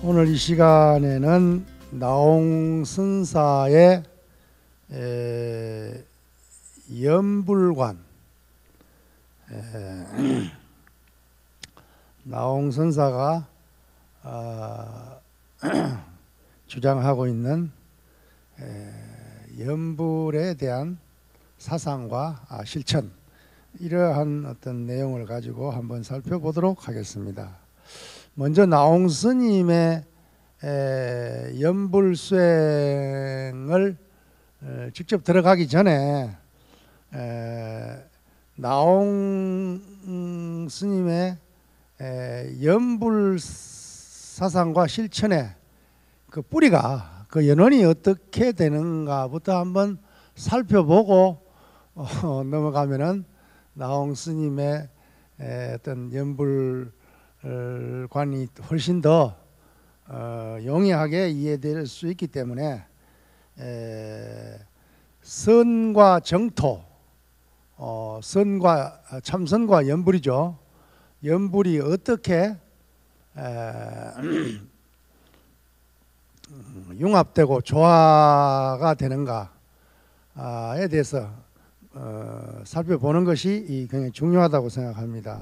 오늘 이 시간에는 나홍선사의 연불관, 나홍선사가 주장하고 있는 연불에 대한 사상과 실천, 이러한 어떤 내용을 가지고 한번 살펴보도록 하겠습니다. 먼저 나홍스님의 연불 수행을 직접 들어가기 전에 나홍스님의 연불 사상과 실천의 그 뿌리가, 그 연원이 어떻게 되는가부터 한번 살펴보고 넘어가면은 나홍스님의 어떤 연불관이 훨씬 더 용이하게 이해될 수 있기 때문에 선과 정토, 참선과 연불이죠. 연불이 어떻게 융합되고 조화가 되는가에 대해서 살펴보는 것이 굉장히 중요하다고 생각합니다.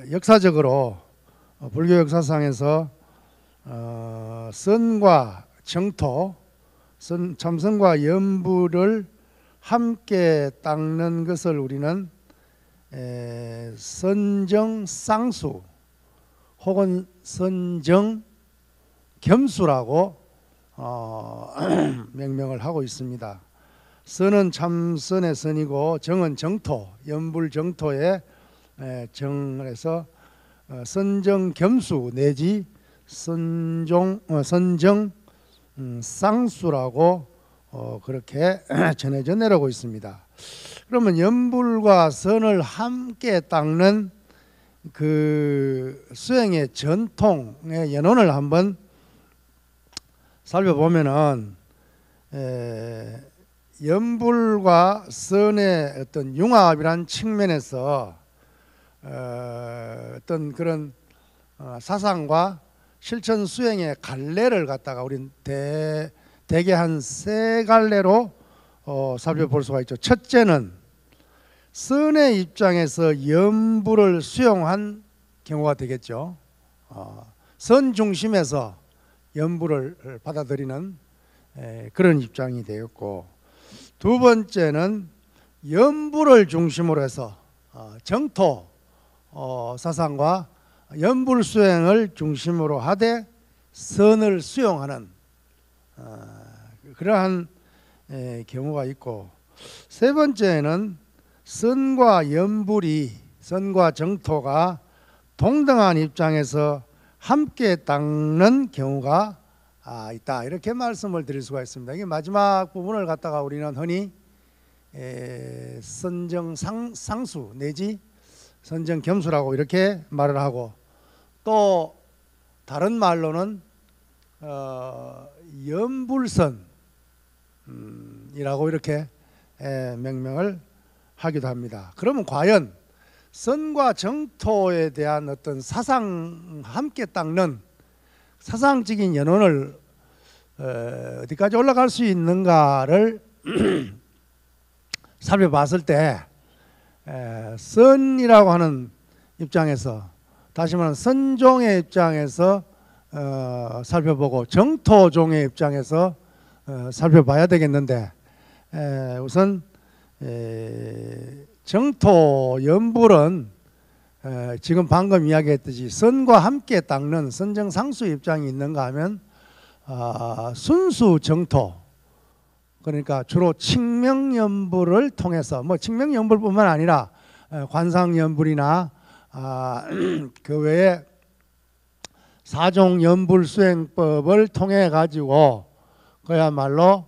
역사적으로 불교 역사상에서 선과 정토, 참선과 연불을 함께 닦는 것을 우리는 선정쌍수 혹은 선정겸수라고 명명을 하고 있습니다. 선은 참선의 선이고 정은 정토, 연불정토의 정을 해서 선정겸수 내지 선정쌍수라고 그렇게 전해져 내려오고 있습니다. 그러면 연불과 선을 함께 닦는 그 수행의 전통의 연원을 한번 살펴보면은 연불과 선의 어떤 융합이란 측면에서 어떤 그런 사상과 실천 수행의 갈래를 갖다가 우린 대개 한 세 갈래로 살펴볼 수가 있죠. 첫째는 선의 입장에서 연불을 수용한 경우가 되겠죠. 선 중심에서 연불을 받아들이는 그런 입장이 되었고, 두 번째는 연불을 중심으로 해서 정토 사상과 연불 수행을 중심으로 하되 선을 수용하는 그러한 경우가 있고, 세 번째는 선과 연불이, 선과 정토가 동등한 입장에서 함께 닦는 경우가 있다, 이렇게 말씀을 드릴 수가 있습니다. 이게 마지막 부분을 갖다가 우리는 흔히 선정상수 내지 선정겸수라고 이렇게 말을 하고, 또 다른 말로는 연불선이라고 이렇게 명명을 하기도 합니다. 그러면 과연 선과 정토에 대한 어떤 사상 함께 닦는 사상적인 연원을 어디까지 올라갈 수 있는가를 살펴봤을 때, 선이라고 하는 입장에서, 다시 말하면 선종의 입장에서 살펴보고 정토종의 입장에서 살펴봐야 되겠는데, 우선 정토 연불은 지금 방금 이야기했듯이 선과 함께 닦는 선정상수 입장이 있는가 하면 순수 정토, 그러니까 주로 칙명연불을 통해서, 뭐 칙명연불뿐만 아니라 관상연불이나 그 외에 사종연불 수행법을 통해 가지고 그야말로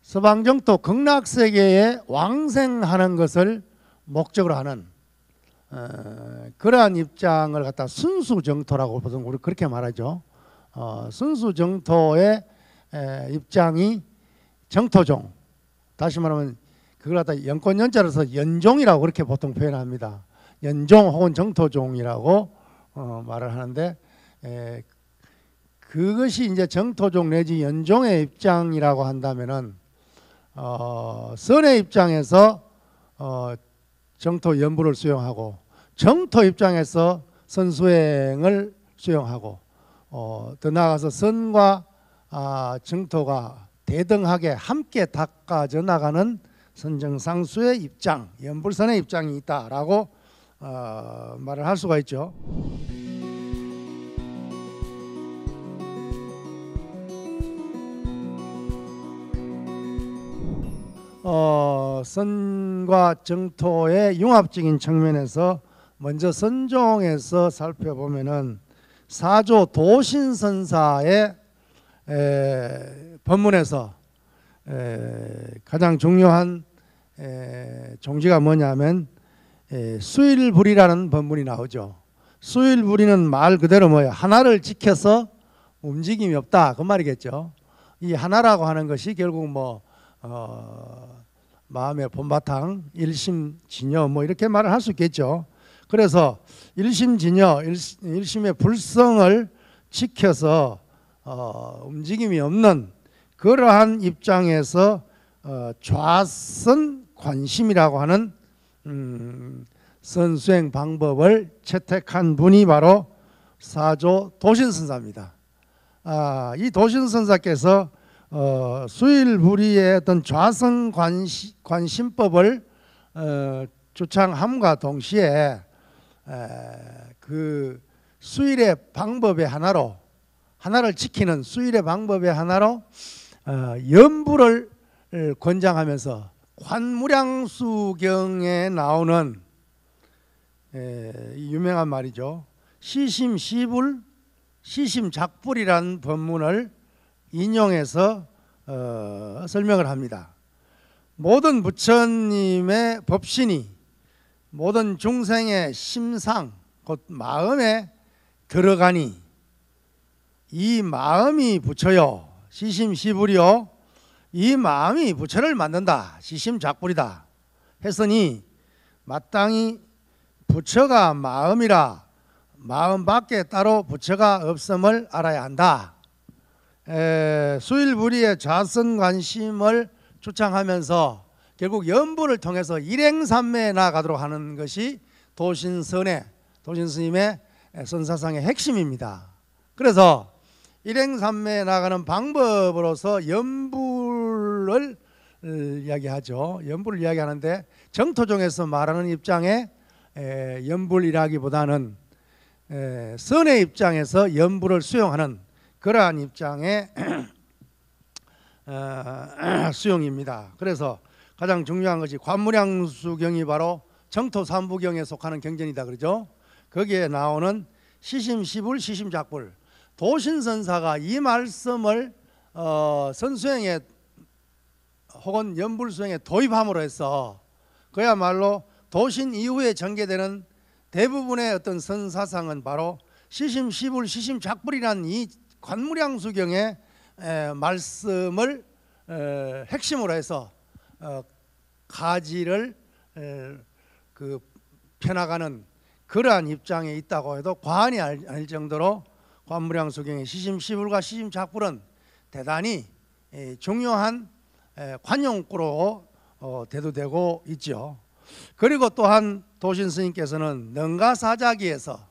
서방정토 극락세계에 왕생하는 것을 목적으로 하는 그러한 입장을 갖다 순수정토라고 보통 우리 그렇게 말하죠. 순수정토의 입장이 정토종, 다시 말하면 그걸 갖다 연꽃 연자로서 연종이라고 그렇게 보통 표현합니다. 연종 혹은 정토종이라고 말을 하는데, 그것이 이제 정토종 내지 연종의 입장이라고 한다면은 선의 입장에서 정토 연부를 수용하고, 정토 입장에서 선수행을 수용하고, 더 나아가서 선과 정토가 대등하게 함께 닦아져 나가는 선정상수의 입장, 연불선의 입장이 있다라고 말을 할 수가 있죠. 선과 정토의 융합적인 측면에서 먼저 선종에서 살펴보면은 사조 도신선사의 법문에서 가장 중요한 종지가 뭐냐면 수일불이라는 법문이 나오죠. 수일불이는 말 그대로 뭐예요? 하나를 지켜서 움직임이 없다, 그 말이겠죠. 이 하나라고 하는 것이 결국 뭐 마음의 본바탕, 일심진여 뭐 이렇게 말을 할 수 있겠죠. 그래서 일심진여, 일심의 불성을 지켜서 움직임이 없는 그러한 입장에서 좌선 관심이라고 하는 선수행 방법을 채택한 분이 바로 사조 도신선사입니다. 이 도신선사께서 수일불이의 어떤 좌선 관심법을 주창함과 동시에 그 수일의 방법의 하나를 지키는 수일의 방법의 하나로 연부를 권장하면서 관무량수경에 나오는 유명한 말이죠. 시심시불, 시심작불이라는 법문을 인용해서 설명을 합니다. 모든 부처님의 법신이 모든 중생의 심상, 곧 마음에 들어가니 이 마음이 부처요, 시심시불이요, 이 마음이 부처를 만든다, 시심작불이다 했으니 마땅히 부처가 마음이라 마음 밖에 따로 부처가 없음을 알아야 한다. 수일불이의 좌선관심을 주창하면서 결국 연부를 통해서 일행삼매에 나아가도록 하는 것이 도신스님의 선사상의 핵심입니다. 그래서 일행삼매에 나가는 방법으로서 연부를 이야기하죠. 연부를 이야기하는데 정토종에서 말하는 입장에 연불이라기보다는 선의 입장에서 연부를 수용하는 그러한 입장의 수용입니다. 그래서 가장 중요한 것이 관무량수경이 바로 정토삼부경에 속하는 경전이다 그러죠. 거기에 나오는 시심시불, 시심작불, 도신선사가 이 말씀을 선수행에 혹은 연불수행에 도입함으로 해서 그야말로 도신 이후에 전개되는 대부분의 어떤 선사상은 바로 시심시불, 시심작불이라는 이 관무량수경의 말씀을 핵심으로 해서 가지를 펴나가는 그러한 입장에 있다고 해도 과언이 아닐 정도로 관무량수경의 시심시불과 시심작불은 대단히 중요한 관용구로 대두되고 있죠. 그리고 또한 도신스님께서는 능가사자기에서,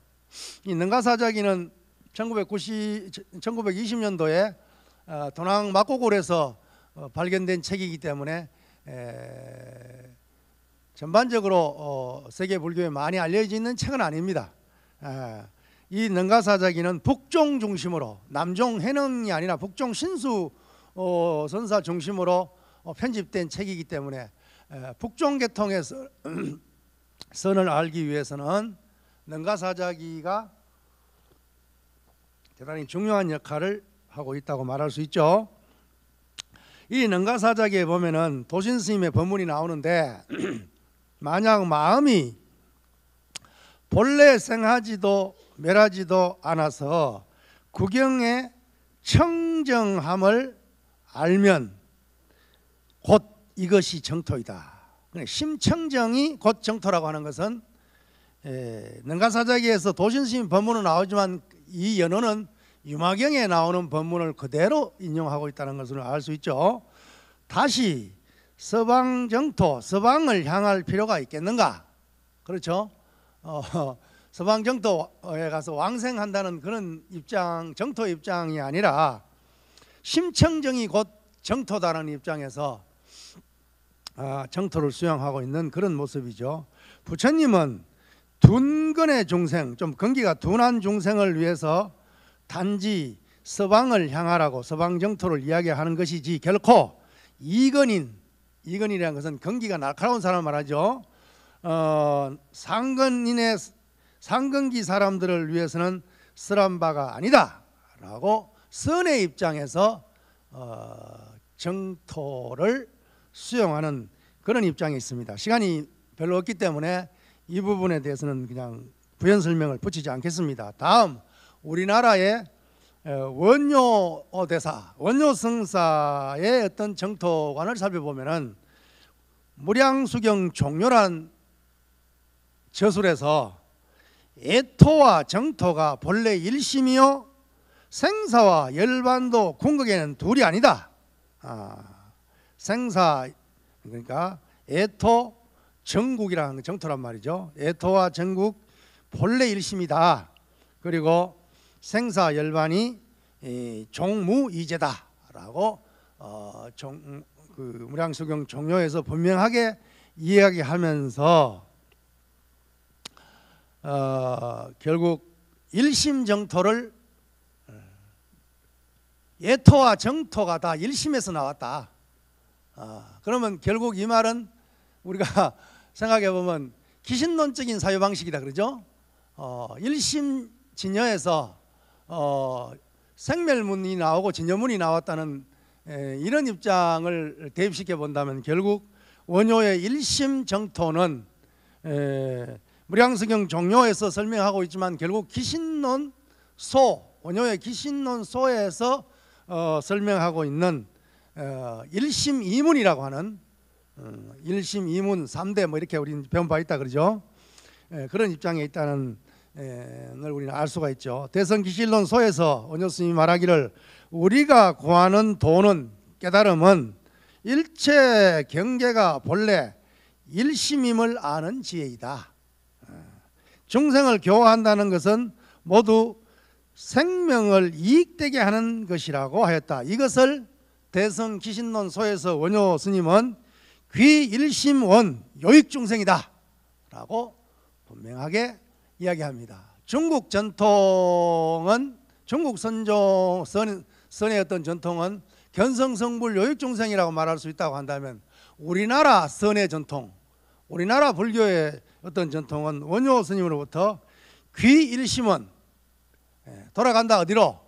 이 능가사자기는 1920년도에 도낭 막고골에서 발견된 책이기 때문에 전반적으로 세계 불교에 많이 알려져 있는 책은 아닙니다. 이 능가사자기는 북종 중심으로, 남종 해능이 아니라 북종 신수 선사 중심으로 편집된 책이기 때문에 북종 계통에서 선을 알기 위해서는 능가사자기가 대단히 중요한 역할을 하고 있다고 말할 수 있죠. 이 능가사자기에 보면은 도신스님의 법문이 나오는데 만약 마음이 본래 생하지도 멸하지도 않아서 구경의 청정함을 알면 곧 이것이 정토이다. 심청정이 곧 정토라고 하는 것은 능가사자기에서 도신스님 법문은 나오지만 이 연어는 유마경에 나오는 법문을 그대로 인용하고 있다는 것을 알 수 있죠. 다시 서방 정토, 서방을 향할 필요가 있겠는가? 그렇죠. 서방 정토에 가서 왕생한다는 그런 입장, 정토 입장이 아니라 심청정이 곧 정토다라는 입장에서 정토를 수용하고 있는 그런 모습이죠. 부처님은 둔건의 중생, 좀 건기가 둔한 중생을 위해서 단지 서방을 향하라고 서방 정토를 이야기하는 것이지 결코 이건이라는 것은 건기가 날카로운 사람 말하죠. 상건기 사람들을 위해서는 쓰란 바가 아니다라고 선의 입장에서 정토를 수용하는 그런 입장에 있습니다. 시간이 별로 없기 때문에 이 부분에 대해서는 그냥 부연 설명을 붙이지 않겠습니다. 다음 우리나라의 원효 대사, 원효 성사의 어떤 정토관을 살펴보면은 무량수경 종묘란 저술에서 애토와 정토가 본래 일심이요 생사와 열반도 궁극에는 둘이 아니다. 생사 그러니까 애토 정국이라는 정토란 말이죠. 애토와 정국 본래 일심이다. 그리고 생사 열반이 종무이제다라고 그 무량수경 종묘에서 분명하게 이야기하면서 결국 일심정토를 애토와 정토가 다 일심에서 나왔다. 그러면 결국 이 말은 우리가 생각해 보면 기신론적인 사유 방식이다 그러죠. 일심 진여에서 생멸문이 나오고 진여문이 나왔다는 이런 입장을 대입시켜 본다면 결국 원효의 일심 정토는 무량수경 종묘에서 설명하고 있지만 결국 기신론 소, 원효의 기신론 소에서 설명하고 있는 일심이문이라고 하는 일심이문 3대 뭐 이렇게 우리는 배운 바 있다 그러죠. 그런 입장에 있다는 걸 우리는 알 수가 있죠. 대성기실론 소에서 원효 스님이 말하기를 우리가 구하는 도는 깨달음은 일체 경계가 본래 일심임을 아는 지혜이다. 중생을 교화한다는 것은 모두 생명을 이익되게 하는 것이라고 하였다. 이것을 대성기신론 소에서 원효 스님은 귀일심원 요익중생이다 라고 분명하게 이야기합니다. 중국 전통은 중국 선의 어떤 전통은 견성성불 요익중생이라고 말할 수 있다고 한다면 우리나라 선의 전통, 우리나라 불교의 어떤 전통은 원효 스님으로부터 귀일심원 돌아간다. 어디로?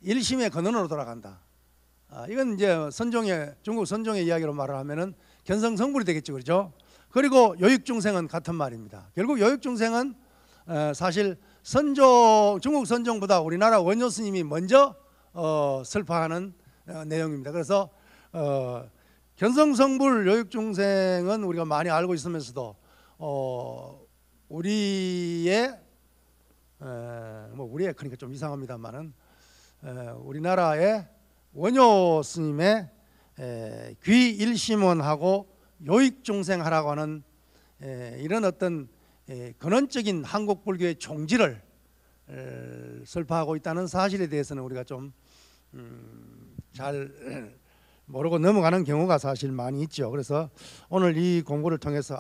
일심의 근원으로 돌아간다. 이건 이제 선종의 중국 선종의 이야기로 말을 하면은 견성성불이 되겠죠, 그렇죠? 그리고 요익중생은 같은 말입니다. 결국 요익중생은 사실 중국 선종보다 우리나라 원효 스님이 먼저 설파하는 내용입니다. 그래서 견성성불 요익중생은 우리가 많이 알고 있으면서도 우리의 우리의 그러니까 좀 이상합니다만은 우리나라의 원효 스님의 귀일심원하고 요익중생하라고 하는 이런 어떤 근원적인 한국 불교의 종지를 설파하고 있다는 사실에 대해서는 우리가 좀 잘 모르고 넘어가는 경우가 사실 많이 있죠. 그래서 오늘 이 공부를 통해서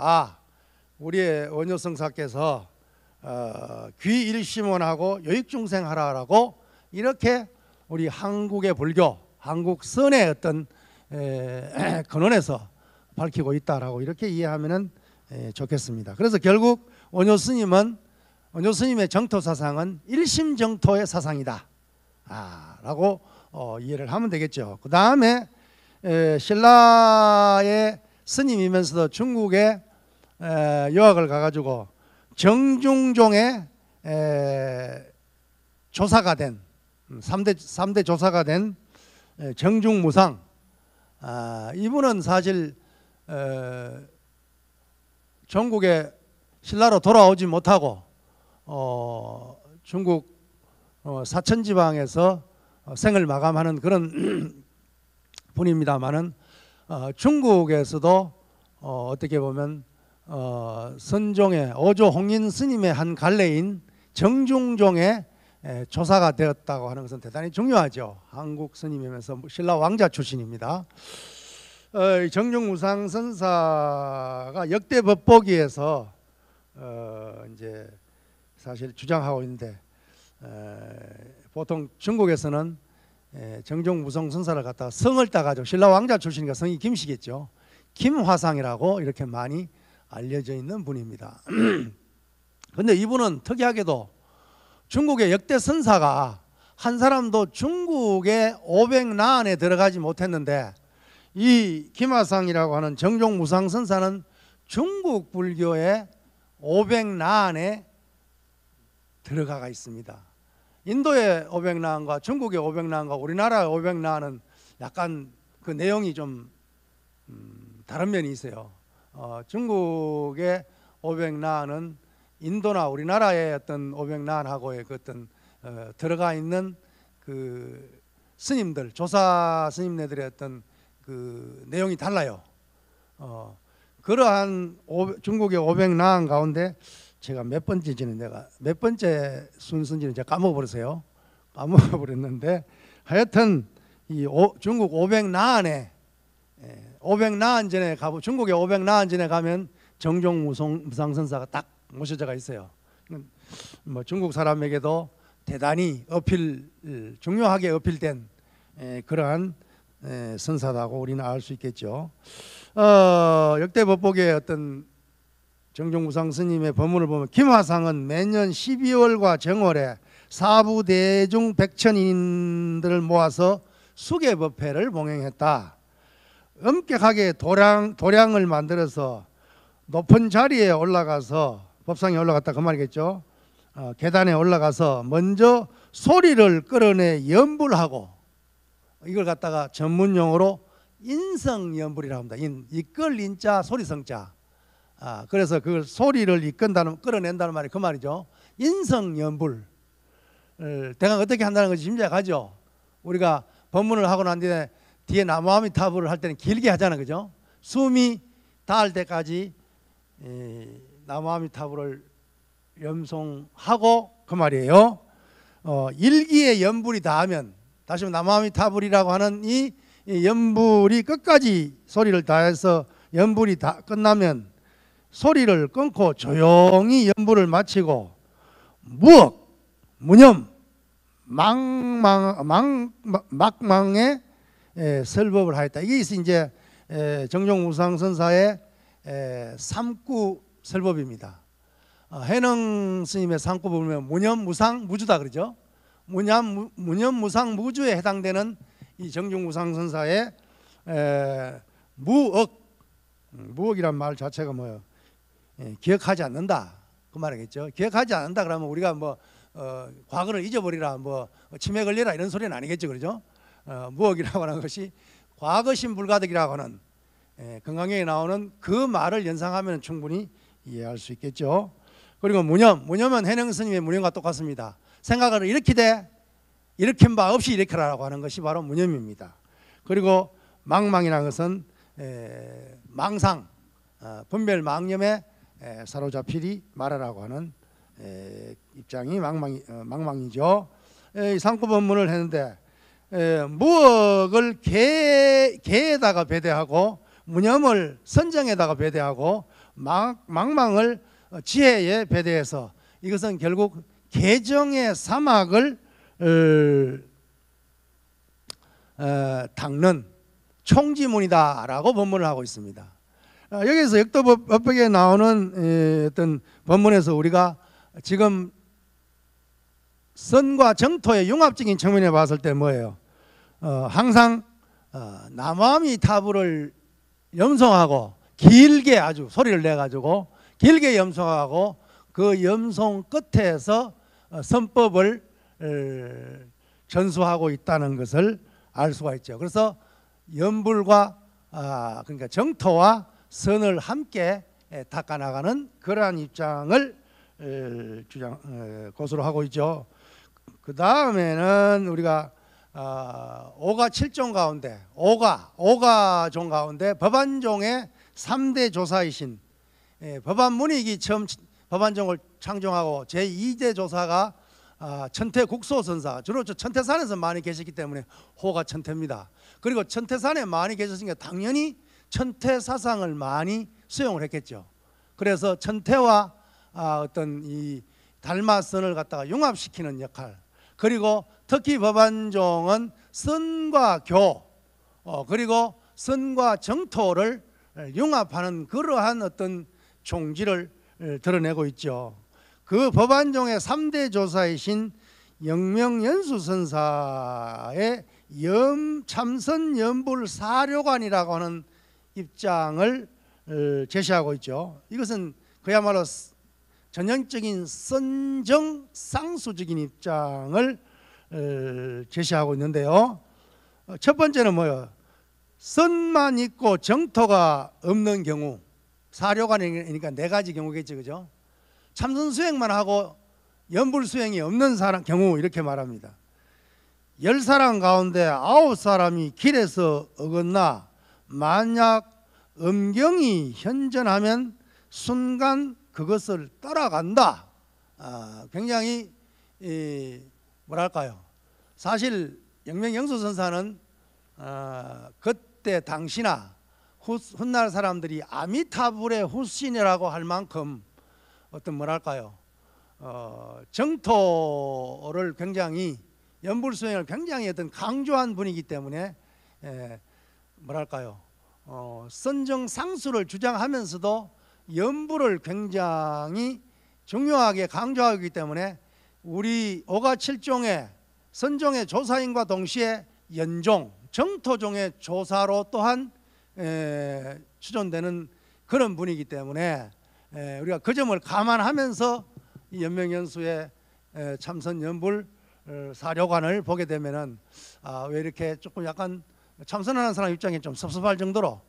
우리의 원효 성사께서 귀일심원하고 요익중생하라라고 이렇게 우리 한국의 불교, 한국 선의 어떤 근원에서 밝히고 있다라고 이렇게 이해하면 좋겠습니다. 그래서 결국 원효 스님의 정토 사상은 일심정토의 사상이다 라고 이해를 하면 되겠죠. 그 다음에 신라의 스님이면서도 중국에 유학을 가가지고 정중종의 조사가 된 3대 조사가 된 정중무상 이분은 사실 전국에 신라로 돌아오지 못하고 중국 사천지방에서 생을 마감하는 그런 분입니다만은 중국에서도 어떻게 보면 선종의 어조 홍인 스님의 한 갈래인 정중종의 조사가 되었다고 하는 것은 대단히 중요하죠. 한국 스님이면서 신라 왕자 출신입니다. 정중무상 선사가 역대 법보기에서 이제 사실 주장하고 있는데 보통 중국에서는 정중무상 선사를 갖다가 성을 따가지고 신라 왕자 출신이니까 성이 김씨겠죠. 김화상이라고 이렇게 많이 알려져 있는 분입니다. 그런데 이분은 특이하게도 중국의 역대 선사가 한 사람도 중국의 500나 안에 들어가지 못했는데 이 김화상이라고 하는 정종무상 선사는 중국 불교의 500나 안에 들어가 있습니다. 인도의 500나안과 중국의 500나안과 우리나라의 500나안은 약간 그 내용이 좀 다른 면이 있어요. 중국의 500나안은 인도나 우리나라의 어떤 500나안하고의 그 어떤 들어가 있는 그 스님들, 조사 스님네들의 어떤 그 내용이 달라요. 그러한 중국의 500나안 가운데 제가 몇 번째 순서인지는 제가 까먹어버렸어요. 까먹어버렸는데 하여튼 이 중국 500나안에 500나안 전에 가보 중국의 500나안 전에 가면 정종무상 선사가 딱 모셔져가 있어요. 뭐 중국 사람에게도 대단히 중요하게 어필된 그러한 선사다고 우리는 알 수 있겠죠. 역대 법보기의 어떤 정종무상 스님의 법문을 보면 김화상은 매년 12월과 정월에 사부 대중 백천인들을 모아서 수계법회를 봉행했다. 엄격하게 도량을 만들어서 높은 자리에 올라가서 법상에 올라갔다 그 말이겠죠. 계단에 올라가서 먼저 소리를 끌어내 연불하고 이걸 갖다가 전문용어로 인성연불이라고 합니다. 이끌 인자 소리성자. 그래서 그 소리를 끌어낸다는 말이 그 말이죠. 인성연불. 대강 어떻게 한다는 것이 짐작하죠. 우리가 법문을 하고 난 뒤에 나무아미타불을 할 때는 길게 하잖아요, 그죠? 숨이 닿을 때까지 나무아미타불을 염송하고 그 말이에요. 일기의 연불이 닿으면 다시 나무아미타불이라고 하는 이 연불이 끝까지 소리를 다해서 연불이 다 끝나면 소리를 끊고 조용히 연불을 마치고 무억, 무념, 막망의 설법을 하였다. 이게 이제 정종무상 선사의 삼구 설법입니다. 해능 스님의 삼구 보면 무념, 무상, 무주다 그러죠. 무념, 무상, 무주에 해당되는 이 정종무상 선사의 무억이란 말 자체가 뭐예요? 기억하지 않는다 그 말이겠죠. 기억하지 않는다 그러면 우리가 뭐 과거를 잊어버리라, 뭐 치매 걸리라 이런 소리는 아니겠죠, 그렇죠? 무억이라고 하는 것이 과거심 불가득이라고 하는 건강경에 나오는 그 말을 연상하면 충분히 이해할 수 있겠죠. 그리고 무념은 해능 스님의 무념과 똑같습니다. 생각을 일으킨 바 없이 일으켜라라고 하는 것이 바로 무념입니다. 그리고 망망이라는 것은 망상, 분별 망념에 사로잡히리 말하라고 하는 입장이 망망이죠. 이 상구법문을 했는데 무억을 개에다가 배대하고 무념을 선정에다가 배대하고 망망을 지혜에 배대해서 이것은 결국 개정의 사막을 닦는 총지문이다라고 법문을 하고 있습니다. 여기서 역도법에 나오는 어떤 법문에서 우리가 지금 선과 정토의 융합적인 측면에 봤을 때 뭐예요? 항상 나무아미타불을 염송하고 길게 아주 소리를 내가지고 길게 염송하고 그 염송 끝에서 선법을 전수하고 있다는 것을 알 수가 있죠. 그래서 연불과 그러니까 정토와 선을 함께 닦아 나가는 그러한 입장을 고수로 하고 있죠. 그 다음에는 우리가 오가 7종 가운데 오가종 가운데 법안종의 3대 조사이신 법안문익이 처음 법안종을 창정하고 제2대 조사가 천태국소선사, 주로 천태산에서 많이 계셨기 때문에 호가 천태입니다. 그리고 천태산에 많이 계셨으니까 당연히 천태사상을 많이 수용을 했겠죠. 그래서 천태와 어떤 이 달마선을 갖다가 융합시키는 역할, 그리고 특히 법안종은 선과 교 그리고 선과 정토를 융합하는 그러한 어떤 종지를 드러내고 있죠. 그 법안종의 3대 조사이신 영명연수선사의 참선 연불사료관이라고 하는 입장을 제시하고 있죠. 이것은 그야말로 전형적인 선정상수적인 입장을 제시하고 있는데요. 첫 번째는 뭐예요? 선만 있고 정토가 없는 경우, 사료관이니까 4가지 경우겠죠, 그죠? 참선 수행만 하고 연불 수행이 없는 경우 이렇게 말합니다. 10사람 가운데 9사람이 길에서 어긋나 만약 음경이 현전하면 순간 그것을 따라간다. 굉장히 뭐랄까요? 사실 영명영수선사는 그때 당시나 훗날 사람들이 아미타불의 후신이라고 할 만큼 어떤 뭐랄까요? 정토를 굉장히 연불수행을 굉장히 어떤 강조한 분이기 때문에 뭐랄까요? 선정상수를 주장하면서도 연불을 굉장히 중요하게 강조하기 때문에 우리 오가 7종의 선종의 조사인과 동시에 연종, 정토종의 조사로 또한 추존되는 그런 분이기 때문에 우리가 그 점을 감안하면서 이 연명연수의 참선 연불 사료관을 보게 되면은 왜 이렇게 조금 약간 참선하는 사람 입장에 좀 섭섭할 정도로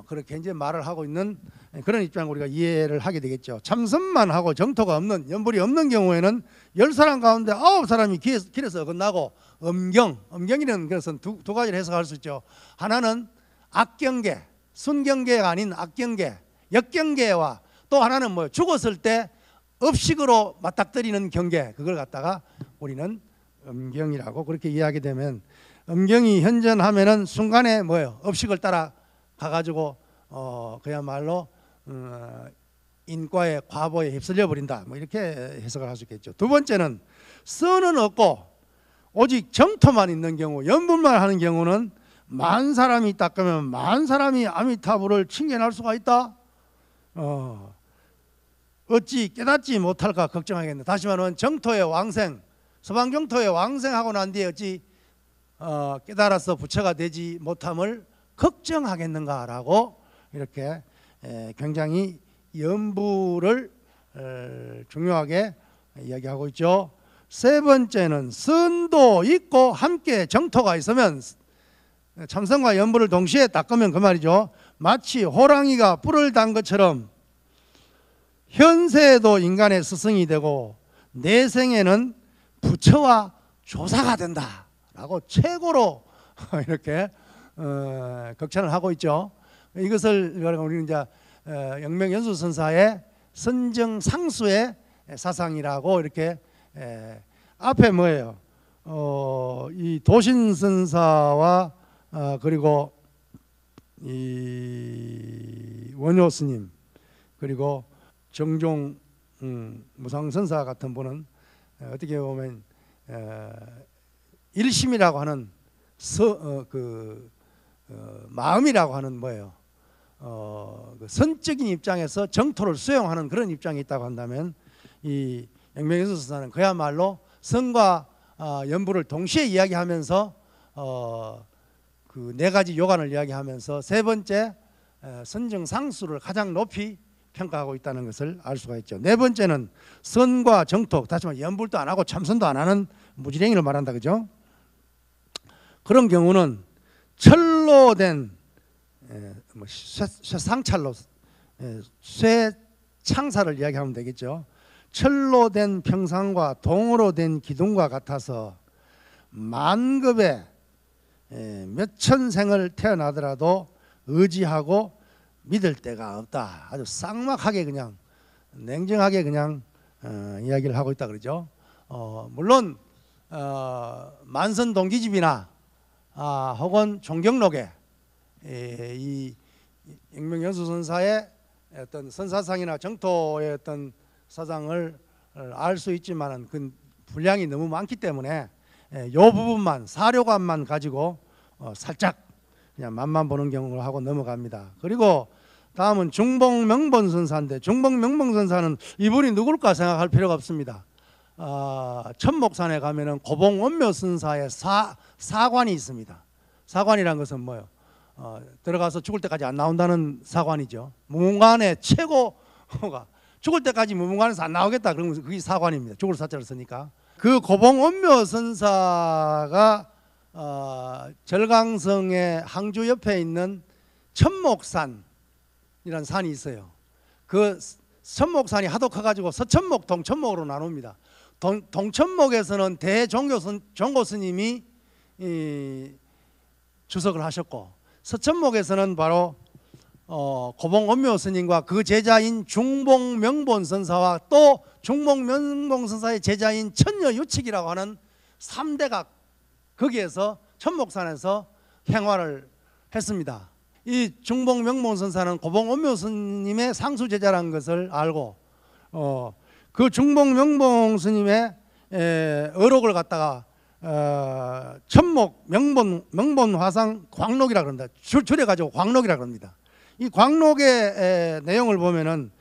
그렇게 이제 말을 하고 있는 그런 입장을 우리가 이해를 하게 되겠죠. 참선만 하고 정토가 없는, 연불이 없는 경우에는 10사람 가운데 9사람이 길에서 어긋나고 음경이라는 것은 두 가지를 해석할 수 있죠. 하나는 악경계, 순경계가 아닌 악경계, 역경계와 또 하나는 뭐 죽었을 때 업식으로 맞닥뜨리는 경계, 그걸 갖다가 우리는 음경이라고 그렇게 이해하게 되면, 음경이 현전하면은 순간에 뭐예요? 업식을 따라 가가지고 그야말로 인과의 과보에 휩쓸려 버린다. 뭐 이렇게 해석을 할 수 있겠죠. 두 번째는 선은 없고 오직 정토만 있는 경우, 연불만 하는 경우는 만 사람이 닦으면 만 사람이 아미타불을 칭견할 수가 있다. 어찌 깨닫지 못할까 걱정하겠네. 다시 말하면 정토의 왕생, 서방정토의 왕생하고 난 뒤에 어찌 깨달아서 부처가 되지 못함을 걱정하겠는가라고 이렇게 굉장히 연불을 중요하게 이야기하고 있죠. 세 번째는 선도 있고 함께 정토가 있으면, 참선과 연불을 동시에 닦으면 그 말이죠. 마치 호랑이가 뿔을 단 것처럼 현세에도 인간의 스승이 되고 내생에는 부처와 조사가 된다라고 최고로 이렇게 극찬을 하고 있죠. 이것을 우리는 이제 영명연수선사의 선정상수의 사상이라고 이렇게 앞에 뭐예요? 이 도신선사와 그리고 이 원효 스님, 그리고 정종 무상선사 같은 분은 어떻게 보면 일심이라고 하는 마음이라고 하는 뭐예요? 그 선적인 입장에서 정토를 수용하는 그런 입장이 있다고 한다면, 이 영명연수선사는 그야말로 선과 연불을 동시에 이야기하면서 그 4가지 요관을 이야기하면서 세 번째 선정상수를 가장 높이 평가하고 있다는 것을 알 수가 있죠. 네 번째는 선과 정토, 다시 말해 연불도 안 하고 참선도 안 하는 무지랭이를 말한다, 그죠? 그런 경우는 철로 철로 된 쇠상찰로 쇠창살을 이야기하면 되겠죠. 철로 된 평상과 동으로 된 기둥과 같아서 만급의 몇천 생을 태어나더라도 의지하고 믿을 데가 없다. 아주 쌍막하게 그냥 냉정하게 그냥 이야기를 하고 있다 그러죠. 물론 만선 동기집이나 혹은 존경록에 이 영명연수 선사의 어떤 선사상이나 정토의 어떤 사상을 알 수 있지만은 그 분량이 너무 많기 때문에 요 부분만 사료관만 가지고 살짝 그냥 맛만 보는 경우를 하고 넘어갑니다. 그리고 다음은 중봉명본 선사인데, 중봉명본 선사는 이분이 누굴까 생각할 필요가 없습니다. 천목산에 가면은 고봉원묘 선사의 사관이 있습니다. 사관이란 것은 뭐예요? 들어가서 죽을 때까지 안 나온다는 사관이죠. 무문관의 최고가 죽을 때까지 무문관에서 안 나오겠다 그러면 그게 사관입니다. 죽을 사자를 쓰니까. 그 고봉원묘 선사가 절강성의 항주 옆에 있는 천목산이라는 산이 있어요. 그 천목산이 하도 커가지고 서천목, 동천목으로 나눕니다. 동천목에서는 대종고 스님이 주석을 하셨고, 서천목에서는 바로 고봉원묘 스님과 그 제자인 중봉명본 선사와 또 중봉명본 선사의 제자인 천녀유칙이라고 하는 3대가 거기에서 천목산에서 행화를 했습니다. 이 중봉명본 선사는 고봉원묘 스님의 상수 제자라는 것을 알고 그 중봉명본 스님의 어록을 갖다가 천목 명본 화상 광록이라 그럽니다. 줄여가지고 광록이라 그럽니다. 이 광록의 내용을 보면은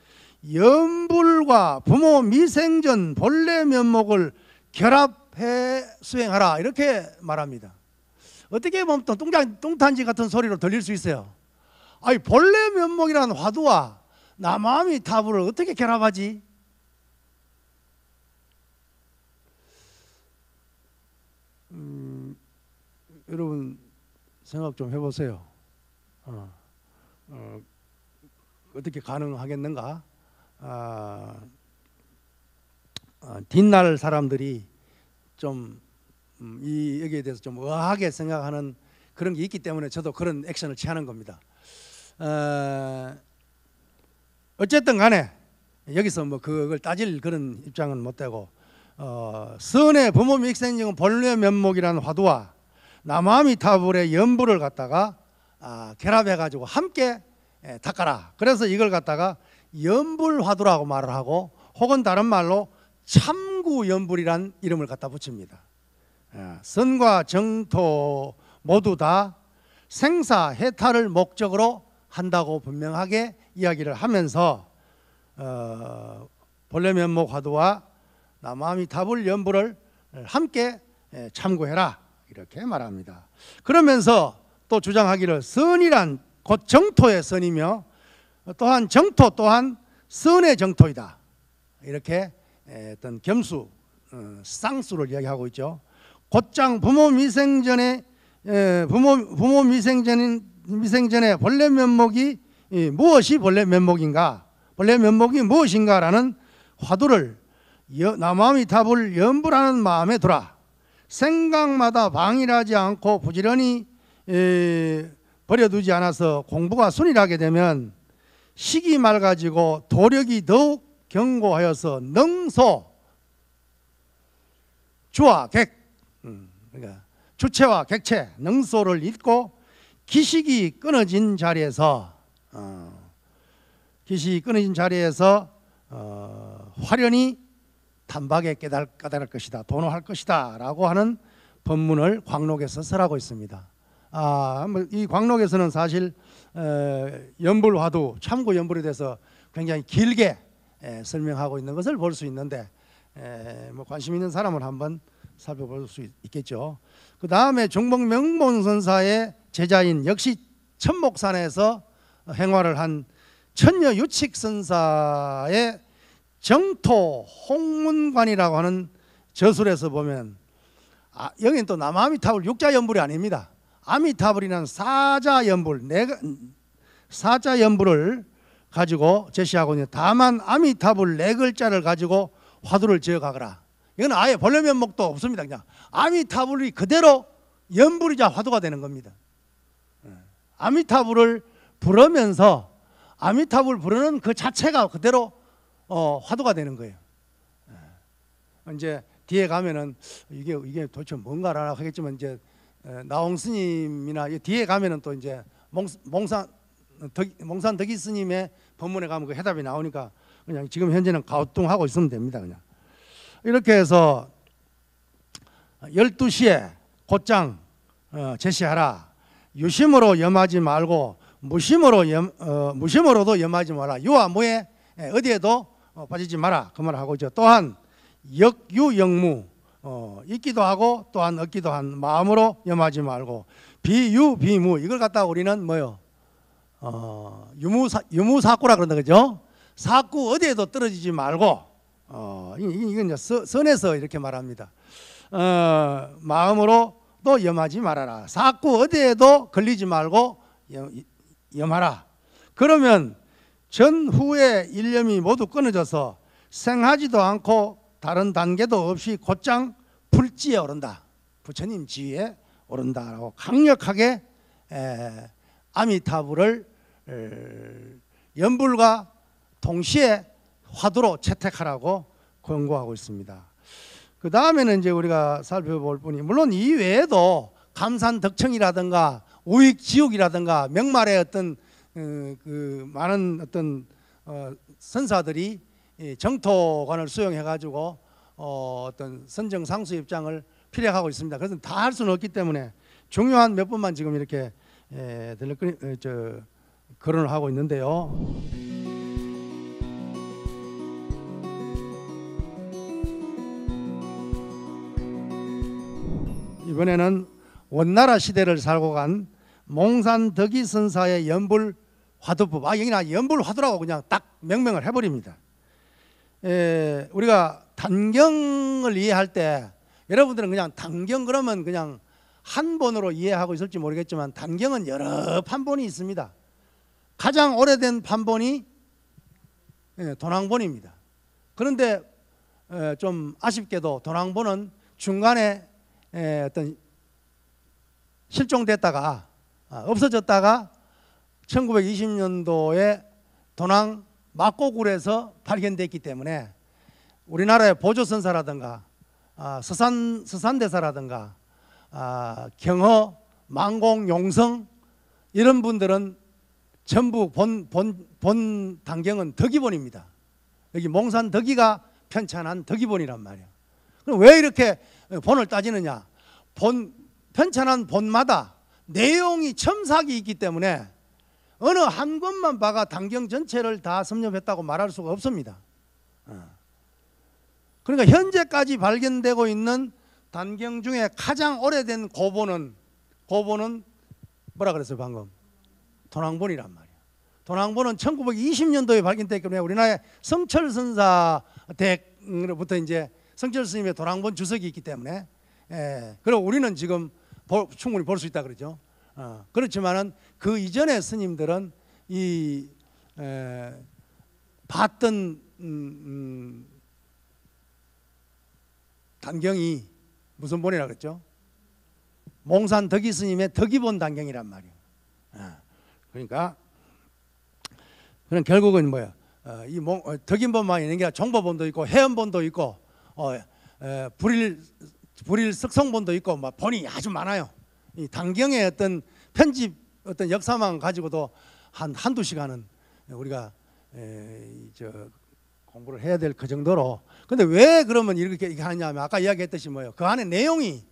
염불과 부모 미생전 본래 면목을 결합해 수행하라 이렇게 말합니다. 어떻게 보면 또 뚱딴지 같은 소리로 들릴 수 있어요. 아니 본래 면목이라는 화두와 남아미 타부를 어떻게 결합하지? 여러분 생각 좀 해보세요. 어떻게 가능하겠는가? 뒷날 사람들이 좀 여기에 대해서 좀 의아하게 생각하는 그런 게 있기 때문에 저도 그런 액션을 취하는 겁니다. 어쨌든 간에 여기서 뭐 그걸 따질 그런 입장은 못 되고, 선의 부모 믹생증은 본래 면목이라는 화두와 남아미타불의 연불을 갖다가 결합해 가지고 함께 닦아라. 그래서 이걸 갖다가 연불화두라고 말을 하고, 혹은 다른 말로 참구연불이란 이름을 갖다 붙입니다. 선과 정토 모두 다 생사해탈을 목적으로 한다고 분명하게 이야기를 하면서 본래 면목 화두와 남아미타불 연불을 함께 참고해라 이렇게 말합니다. 그러면서 또 주장하기를 선이란 곧 정토의 선이며 또한 정토 또한 선의 정토이다 이렇게 어떤 겸수 쌍수를 이야기하고 있죠. 곧장 부모 미생전에 미생전의 본래 면목이 무엇이 본래 면목인가, 본래 면목이 무엇인가라는 화두를 남아미타불 연불하는 마음에 두라. 생각마다 방일하지 않고 부지런히 버려두지 않아서 공부가 순일하게 되면 시기 맑아지고 도력이 더욱 견고하여서 능소 주와 객, 그러니까 주체와 객체 능소를 잇고 기식이 끊어진 자리에서 화련히 단박에 깨달을 것이다, 도노할 것이다 라고 하는 법문을 광록에서 설하고 있습니다. 이 광록에서는 사실 연불화두, 참고 연불에 대해서 굉장히 길게 설명하고 있는 것을 볼 수 있는데, 뭐 관심 있는 사람은 한번 살펴볼 수 있겠죠. 그 다음에 중봉명본 선사의 제자인 역시 천목산에서 행화를 한 천녀유칙 선사의 정토 홍문관이라고 하는 저술에서 보면 여기는 또 남아미타불 육자연불이 아닙니다. 아미타불이라는 사자 연불을 가지고 제시하고 있는데, 다만 아미타불 네 글자를 가지고 화두를 지어가거라. 이건 아예 본래 면목도 없습니다. 그냥 아미타불이 그대로 연불이자 화두가 되는 겁니다. 아미타불을 부르면서 아미타불 부르는 그 자체가 그대로 화두가 되는 거예요. 이제 뒤에 가면은 이게 도대체 뭔가라 하겠지만, 이제 나홍 스님이나 뒤에 가면은 또 이제 몽산 덕이 스님의 법문에 가면 그 해답이 나오니까 그냥 지금 현재는 가우뚱하고 있으면 됩니다. 그냥 이렇게 해서 12시에 곧장 제시하라. 유심으로 염하지 말고 무심으로도 염하지 마라. 유와 무에 어디에도 빠지지 마라. 그 말을 하고 있죠. 또한 역유역무, 있기도 하고 또한 없기도 한 마음으로 염하지 말고, 비유비무, 이걸 갖다가 우리는 뭐요? 유무사꾸라 그런다, 그죠? 사꾸 어디에도 떨어지지 말고, 이건 이제 선에서 이렇게 말합니다. 마음으로 또 염하지 말아라. 사꾸 어디에도 걸리지 말고 염하라. 그러면 전후의 일념이 모두 끊어져서 생하지도 않고 다른 단계도 없이 곧장 불지에 오른다. 부처님 지위에 오른다라고 강력하게 아미타불을 연불과 동시에 화두로 채택하라고 권고하고 있습니다. 그 다음에는 이제 우리가 살펴볼 분이, 물론 이 외에도 감산덕청이라든가 우익지옥이라든가 명말의 어떤 그 많은 어떤 선사들이 정토관을 수용해 가지고 어떤 선정상수 입장을 필요하고 있습니다. 그래서 다 할 수는 없기 때문에 중요한 몇 번만 지금 이렇게 거론을 하고 있는데요. 이번에는 원나라 시대를 살고 간 몽산 덕이 선사의 연불 화두법. 여기는 연불 화두라고 그냥 딱 명명을 해버립니다. 우리가 단경을 이해할 때, 여러분들은 그냥 단경 그러면 그냥 한 번으로 이해하고 있을지 모르겠지만, 단경은 여러 판본이 있습니다. 가장 오래된 판본이 도낭본입니다. 그런데 좀 아쉽게도 도낭본은 중간에 어떤 실종됐다가 없어졌다가 1920년도에 도낭 막고굴에서 발견됐기 때문에 우리나라의 보조선사라든가 서산대사라든가 경허, 만공, 용성 이런 분들은 전부 본 단경은 덕이본입니다. 여기 몽산 덕이가 편찬한 덕이본이란 말이에요. 그럼 왜 이렇게 본을 따지느냐? 편찬한 본마다 내용이 첨삭이 있기 때문에 어느 한 권만 봐가 단경 전체를 다 섭렵했다고 말할 수가 없습니다. 그러니까 현재까지 발견되고 있는 단경 중에 가장 오래된 고본은 뭐라 그랬어요 방금? 도낭본이란 말이에요. 도낭본은 1920년도에 발견됐기 때문에 우리나라의 성철선사 댁으로부터 이제 성철 스님의 도낭본 주석이 있기 때문에, 그리고 우리는 지금 충분히 볼 수 있다 그러죠. 그렇지만은 그 이전의 스님들은 봤던 단경이 무슨 본이라 그랬죠? 몽산 덕이 스님의 덕이본 단경이란 말이에요. 그러니까 결국은 뭐야? 이 덕인본만 있는 게 아니라 정보본도 있고 해연본도 있고 불일 석성본도 있고 막 본이 아주 많아요. 이 단경의 어떤 편집 어떤 역사만 가지고도 한두 시간은 우리가 공부를 해야 될 그 정도로. 근데 왜 그러면 이렇게 하냐면 아까 이야기했듯이 뭐예요? 그 안에 내용이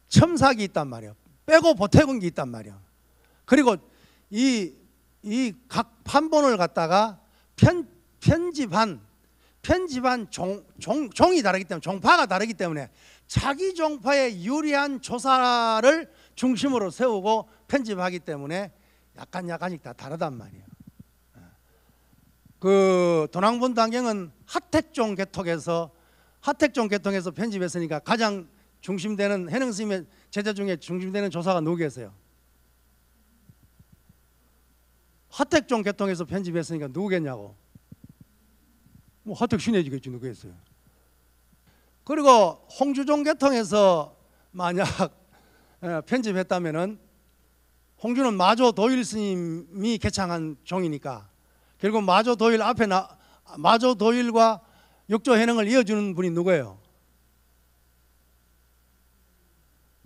첨삭이 있단 말이에요. 빼고 보태는 게 있단 말이에요. 그리고 이 각 판본을 갖다가 편집한 종이 다르기 때문에, 종파가 다르기 때문에 자기 종파에 유리한 조사를 중심으로 세우고 편집하기 때문에 약간씩 다 다르단 말이에요. 그 도낭본 단경은 하택종 계통에서 편집했으니까 가장 중심되는 해능 스님의 제자 중에 중심되는 조사가 누구 계세요? 하택종 계통에서 편집했으니까 누구겠냐고. 뭐 하택 신해지겠지 누구겠어요. 그리고 홍주종 계통에서 만약 편집했다면은 홍주는 마조 도일 스님이 개창한 종이니까 결국 마조 도일 앞에 마조 도일과 육조 해능을 이어주는 분이 누구예요?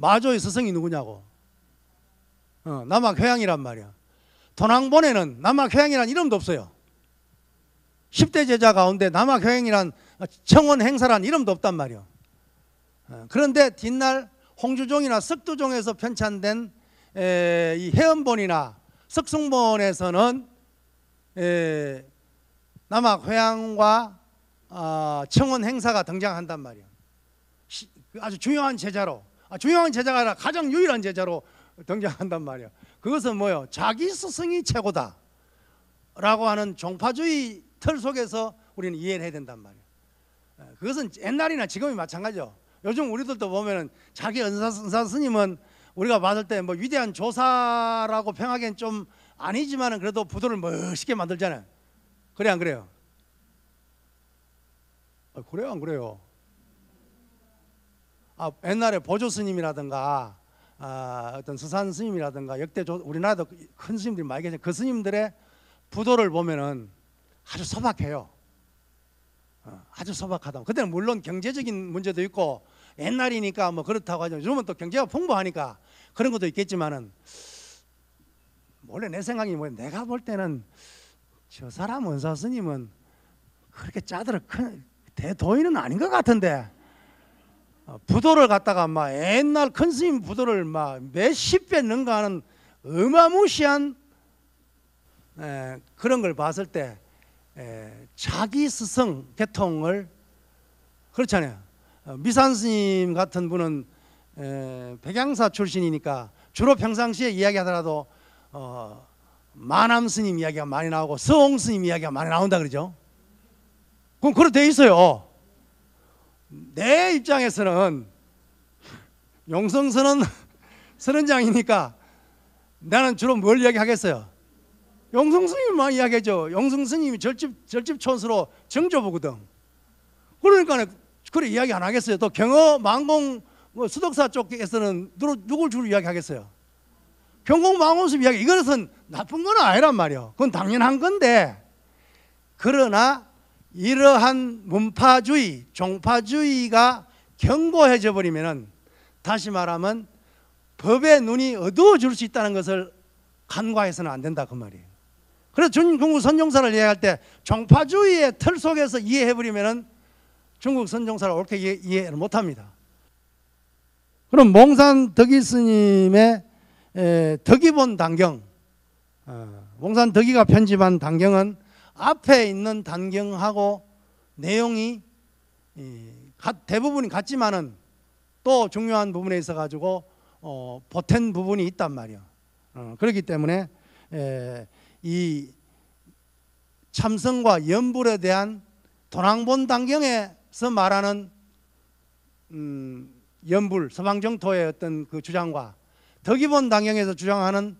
마조의 스승이 누구냐고. 남학 회양이란 말이야. 도낭본에는 남학 회양이란 이름도 없어요. 10대 제자 가운데 남학 회양이란 청원 행사란 이름도 없단 말이야. 그런데 뒷날 홍주종이나 석두종에서 편찬된 이 해엄본이나 석승본에서는 남학 회양과 청원 행사가 등장한단 말이야. 아주 중요한 제자로, 중요한 제자가 아니라 가장 유일한 제자로 등장한단 말이야. 그것은 뭐예요? 자기 스승이 최고다 라고 하는 종파주의 틀 속에서 우리는 이해를 해야 된단 말이야. 그것은 옛날이나 지금이 마찬가지죠. 요즘 우리들도 보면은 자기 은사 스님은 우리가 봤을 때 뭐 위대한 조사라고 평하기엔 좀 아니지만은 그래도 부도를 멋있게 만들잖아요. 그래 안 그래요? 그래요 안 그래요? 옛날에 보조 스님이라든가 어떤 스산 스님이라든가 역대 우리나라도 큰 스님들이 많이 계세요. 그 스님들의 부도를 보면은 아주 소박해요. 아주 소박하다. 그때는 물론 경제적인 문제도 있고 옛날이니까 뭐 그렇다고 하죠. 요즘은 또 경제가 풍부하니까 그런 것도 있겠지만은 원래 내 생각이 뭐야? 내가 볼 때는 저 사람 원사 스님은 그렇게 짜들어 큰 대도인은 아닌 것 같은데 부도를 갖다가 막 옛날 큰 스님 부도를 막 몇십 배 능가하는 어마무시한 그런 걸 봤을 때 자기 스승 계통을 그렇잖아요. 미산 스님 같은 분은 백양사 출신이니까 주로 평상시에 이야기하더라도 마남 스님 이야기가 많이 나오고 서옹 스님 이야기가 많이 나온다 그러죠. 그럼 그렇게 돼 있어요. 내 입장에서는 용성선언 선언장이니까 나는 주로 뭘 이야기하겠어요? 용성스님만 이야기하죠. 용성스님이 절집촌수로 정조보거든. 그러니까 그래 이야기 안 하겠어요. 또 경어 망공 수덕사 쪽에서는 누굴 주로 이야기하겠어요? 경공 망공수 이야기. 이것은 나쁜 건 아니란 말이에요. 그건 당연한 건데 그러나 이러한 문파주의, 종파주의가 견고해져 버리면은 다시 말하면 법의 눈이 어두워질 수 있다는 것을 간과해서는 안 된다 그 말이에요. 그래서 중국 선종사를 이해할 때 종파주의의 틀 속에서 이해해 버리면은 중국 선종사를 옳게 이해를 못합니다. 그럼 몽산 덕이 스님의 덕이본 단경, 몽산 덕이가 편집한 단경은 앞에 있는 단경하고 내용이 대부분이 같지만은 또 중요한 부분에 있어 가지고 보탠 부분이 있단 말이에요. 그렇기 때문에 이 참선과 연불에 대한 도낭본 단경에서 말하는 연불 서방정토의 어떤 그 주장과 덕이본 단경에서 주장하는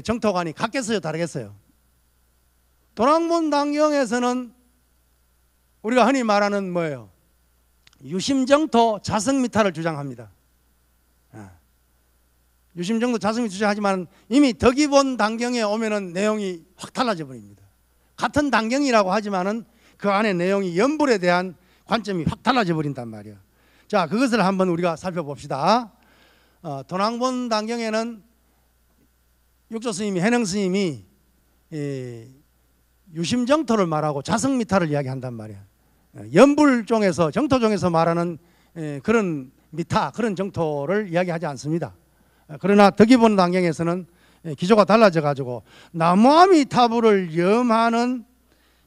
정토관이 같겠어요, 다르겠어요? 도낭본 단경에서는 우리가 흔히 말하는 뭐예요? 유심정토 자성미타를 주장합니다. 유심정토 자성미 주장하지만 이미 덕이본 단경에 오면은 내용이 확 달라져 버립니다. 같은 단경이라고 하지만은 그 안에 내용이 연불에 대한 관점이 확 달라져 버린단 말이에요. 자, 그것을 한번 우리가 살펴봅시다. 도낭본 단경에는 육조 스님이 해능 스님이 유심정토를 말하고 자성미타를 이야기한단 말이에요. 연불종에서 정토종에서 말하는 그런 미타, 그런 정토를 이야기하지 않습니다. 그러나 덕이본 단경에서는 기조가 달라져 가지고 나무아미타불을 염하는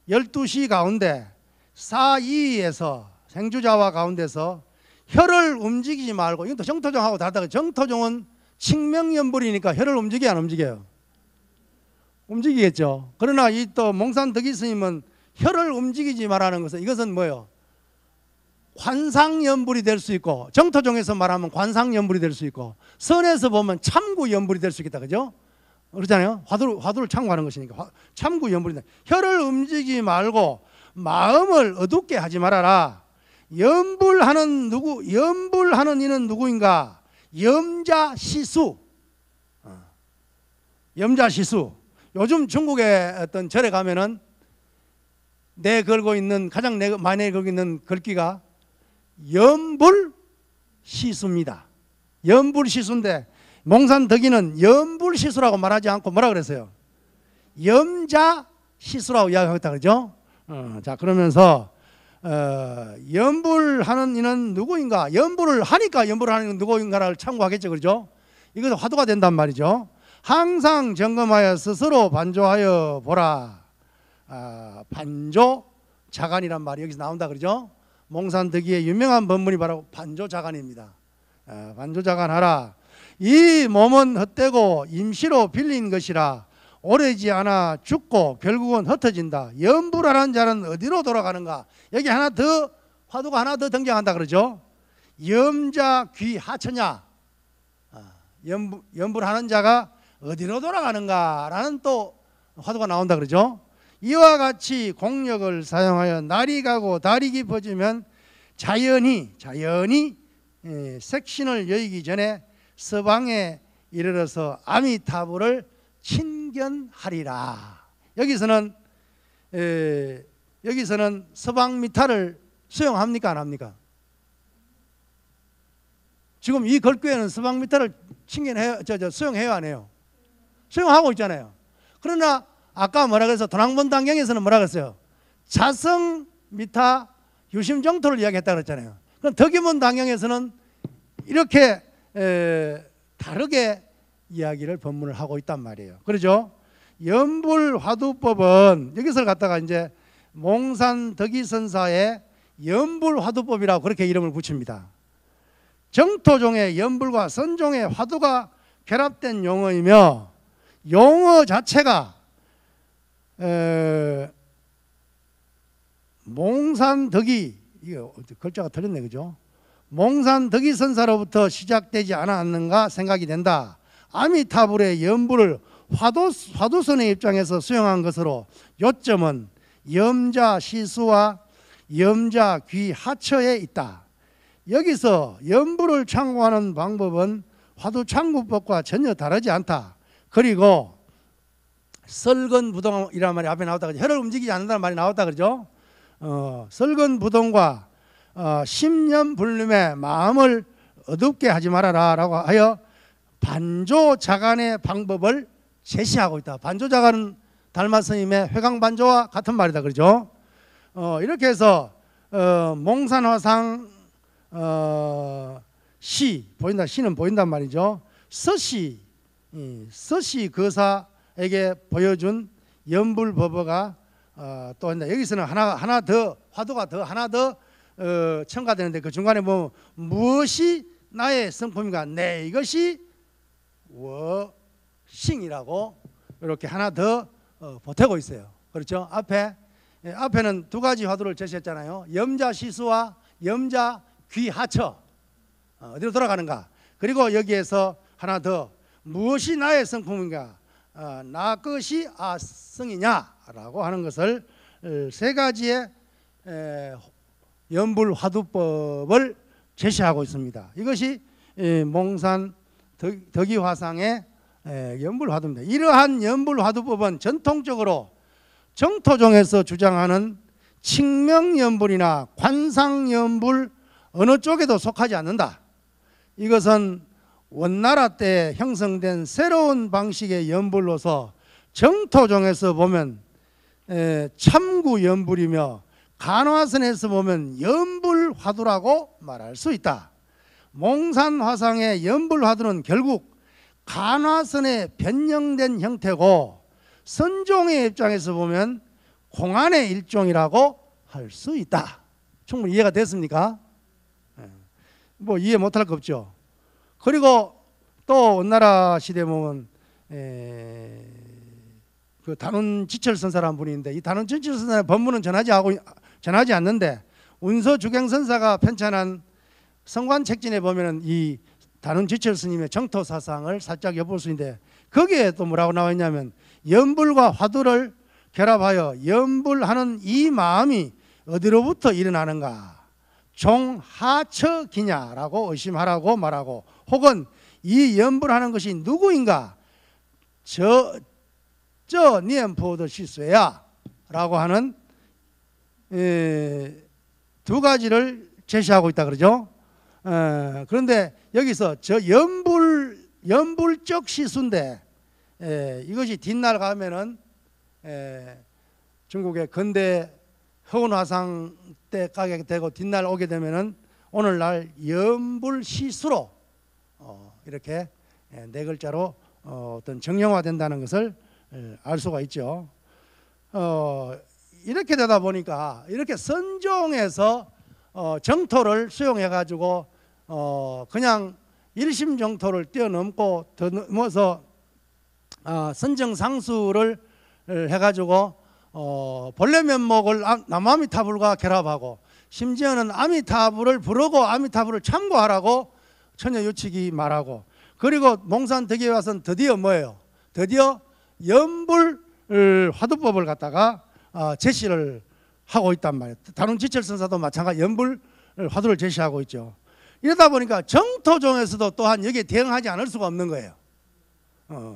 12시 가운데 사이에서 생주자와 가운데서 혀를 움직이지 말고, 이건 또 정토종하고 다르다고. 정토종은 칙명연불이니까 혀를 움직여야 안 움직여요? 움직이겠죠. 그러나 이 또 몽산 덕이 스님은 혀를 움직이지 말라는 것은 이것은 뭐예요? 관상연불이 될 수 있고, 정토종에서 말하면 관상연불이 될 수 있고, 선에서 보면 참구연불이 될 수 있겠다, 그죠? 그렇잖아요. 화두를 참고하는 것이니까 참구연불이다. 혀를 움직이지 말고 마음을 어둡게 하지 말아라. 연불하는 이는 누구인가? 염자시수. 염자시수. 요즘 중국의 어떤 절에 가면은 가장 많이 걸고 있는 글귀가 연불시수입니다. 연불시수인데 몽산덕이는 연불시수라고 말하지 않고 뭐라 그랬어요? 염자시수라고 이야기하겠다 그러죠? 자, 그러면서 연불하는 이는 누구인가? 연불을 하니까 연불하는 이는 누구인가를 참고하겠죠, 그렇죠? 이것도 화두가 된단 말이죠. 항상 점검하여 스스로 반조하여 보라. 반조자간이란 말이 여기서 나온다 그러죠? 몽산덕이의 유명한 법문이 바로 반조자간입니다. 반조자간하라. 이 몸은 헛되고 임시로 빌린 것이라 오래지 않아 죽고 결국은 흩어진다. 연불하는 자는 어디로 돌아가는가? 여기 화두가 하나 더 등장한다 그러죠? 염자 귀 하처냐? 연불하는 자가 어디로 돌아가는가? 라는 또 화두가 나온다 그러죠? 이와 같이 공력을 사용하여 날이 가고 달이 깊어지면 자연히 색신을 여의기 전에 서방에 이르러서 아미타불을 친견하리라. 여기서는 서방미타를 수용합니까 안 합니까? 지금 이 글귀에는 서방미타를 수용해요 안 해요? 수용하고 있잖아요. 그러나 아까 뭐라 그래서 도랑본당경에서는 뭐라 그랬어요? 자성미타 유심정토를 이야기했다 그랬잖아요. 그럼 덕임원당경에서는 이렇게 다르게 이야기를 법문을 하고 있단 말이에요. 그렇죠? 연불화두법은 여기서 갖다가 이제 몽산덕이선사의 연불화두법이라고 그렇게 이름을 붙입니다. 정토종의 연불과 선종의 화두가 결합된 용어이며 용어 자체가 몽산덕이, 이거 글자가 틀렸네 그죠? 몽산덕이 선사로부터 시작되지 않았는가 생각이 된다. 아미타불의 연불을 화두선의 입장에서 수용한 것으로 요점은 염자시수와 염자귀하처에 있다. 여기서 연불을 창구하는 방법은 화두창구법과 전혀 다르지 않다. 그리고 설건부동이라는 말이 앞에 나왔다 그러죠. 혀를 움직이지 않는다는 말이 나왔다 그러죠. 설건부동과 심념불림의 마음을 어둡게 하지 말아라 라고 하여 반조자간의 방법을 제시하고 있다. 반조자간은 달마스님의 회강반조와 같은 말이다 그러죠. 이렇게 해서 몽산화상 보인다. 시는 보인단 말이죠. 서시 거사에게 보여준 연불법어가 또 있다. 여기서는 하나 더 화두가 하나 더 첨가되는데 그 중간에 뭐 무엇이 나의 성품인가? 내 이것이 워싱이라고 이렇게 하나 더 보태고 있어요. 그렇죠? 앞에는 두 가지 화두를 제시했잖아요. 염자시수와 염자귀하처 어디로 돌아가는가? 그리고 여기에서 하나 더 무엇이 나의 성품인가? 나 것이 성이냐라고 하는 것을 세 가지의 연불화두법을 제시하고 있습니다. 이것이 몽산 덕이화상의 연불화두입니다. 이러한 연불화두법은 전통적으로 정토종에서 주장하는 칙명연불이나 관상연불 어느 쪽에도 속하지 않는다. 이것은 원나라 때 형성된 새로운 방식의 연불로서 정토종에서 보면 참구연불이며 간화선에서 보면 연불화두라고 말할 수 있다. 몽산화상의 연불화두는 결국 간화선에 변형된 형태고 선종의 입장에서 보면 공안의 일종이라고 할 수 있다. 충분히 이해가 됐습니까? 뭐 이해 못할 거 없죠. 그리고 또 원나라 시대에 보면 그 단원지철 선사라는 분이 있는데 이 단원지철 선사의 법문은 전하지 않는데 운서주경선사가 편찬한 성관책진에 보면은 이 단운지철 스님의 정토 사상을 살짝 엿볼 수 있는데, 거기에 또 뭐라고 나와 있냐면 염불과 화두를 결합하여 염불하는 이 마음이 어디로부터 일어나는가? 종하처기냐라고 의심하라고 말하고, 혹은 이 염불하는 것이 누구인가? 저 니엠포더 시쇠야 라고 하는 두 가지를 제시하고 있다 그러죠. 그런데 여기서 저 염불적 시수인데, 이것이 뒷날 가면은 중국의 근대 허운화상 때 가게 되고, 뒷날 오게 되면은 오늘날 염불시수로 이렇게 네 글자로 어떤 정형화된다는 것을 알 수가 있죠. 이렇게 되다 보니까 이렇게 선종에서 정토를 수용해 가지고 그냥 일심 정토를 뛰어넘고 더 넘어서 선정상수를 해 가지고 본래 면목을 남아미타불과 결합하고, 심지어는 아미타불을 부르고 아미타불을 참고하라고 처녀유치기 말하고, 그리고 몽산덕에 와서는 드디어 뭐예요? 드디어 염불 화두법을 갖다가 제시를 하고 있단 말이에요. 단운지철선사도 마찬가지 염불 화두를 제시하고 있죠. 이러다 보니까 정토종에서도 또한 여기에 대응하지 않을 수가 없는 거예요.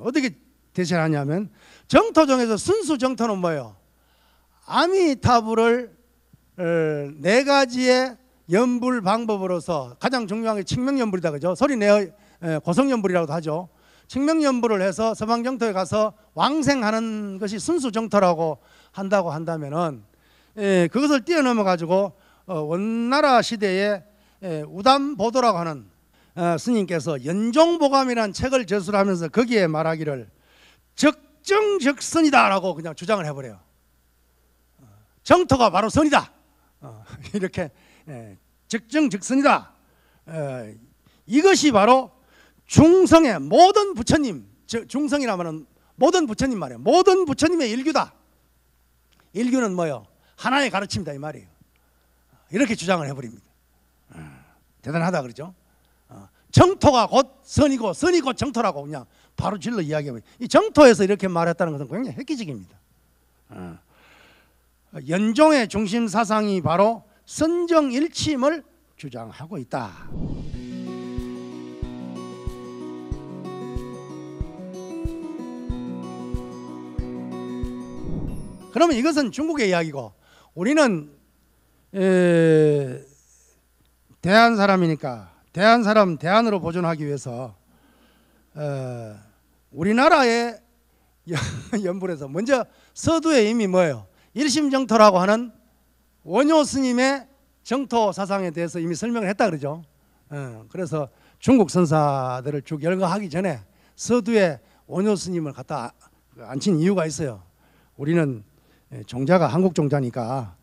어떻게 대신하냐면, 정토종에서 순수 정토는 뭐예요? 아미타불을 네 가지의 염불 방법으로서 가장 중요한 게 칙명염불이다 그죠? 소리 내어 고성염불이라고도 하죠. 칙명염불을 해서 서방정토에 가서 왕생하는 것이 순수 정토라고 한다고 한다면은, 그것을 뛰어넘어 가지고 원나라 시대에 우담보도라고 하는 스님께서 연종보감이라는 책을 저술하면서 거기에 말하기를 적정적선이다 라고 그냥 주장을 해버려요. 정토가 바로 선이다, 이렇게 적정적선이다. 이것이 바로 중성의 모든 부처님, 중성이라면 모든 부처님 말이에요. 모든 부처님의 일규다. 일규는 뭐예요? 하나의 가르침이다 이 말이에요. 이렇게 주장을 해버립니다. 대단하다 그러죠. 정토가 곧 선이고 선이 곧 정토라고 그냥 바로 질러 이야기해버려요. 이 정토에서 이렇게 말했다는 것은 굉장히 획기적입니다. 연종의 중심 사상이 바로 선정일침을 주장하고 있다. 그러면 이것은 중국의 이야기고, 우리는 대한 사람이니까 대한 사람 대안으로 보존하기 위해서 우리나라의 연불에서 먼저 서두에 이미 뭐예요? 일심정토라고 하는 원효 스님의 정토 사상에 대해서 이미 설명을 했다 그러죠. 그래서 중국 선사들을 쭉 열거하기 전에 서두에 원효 스님을 갖다 앉힌 이유가 있어요. 우리는 종자가 한국 종자니까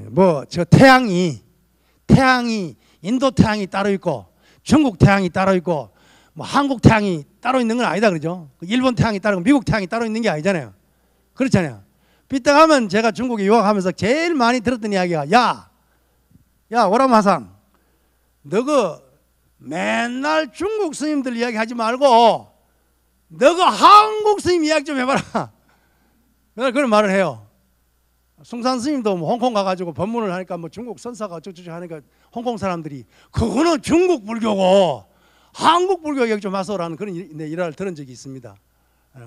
뭐 저 태양이 인도 태양이 따로 있고 중국 태양이 따로 있고 뭐 한국 태양이 따로 있는 건 아니다 그러죠. 일본 태양이 따로 있고 미국 태양이 따로 있는 게 아니잖아요. 그렇잖아요. 삐딱하면 제가 중국에 유학하면서 제일 많이 들었던 이야기가 야 오람화상, 너가 맨날 중국 스님들 이야기하지 말고 너가 한국 스님 이야기 좀 해봐라. 맨날 그런 말을 해요. 숭산 스님도 뭐 홍콩 가가지고 법문을 하니까 뭐 중국 선사가 어쩌고저쩌고 하니까 홍콩 사람들이 그거는 중국 불교고 한국 불교 얘기 좀 하소라는 그런 일화를 들은 적이 있습니다.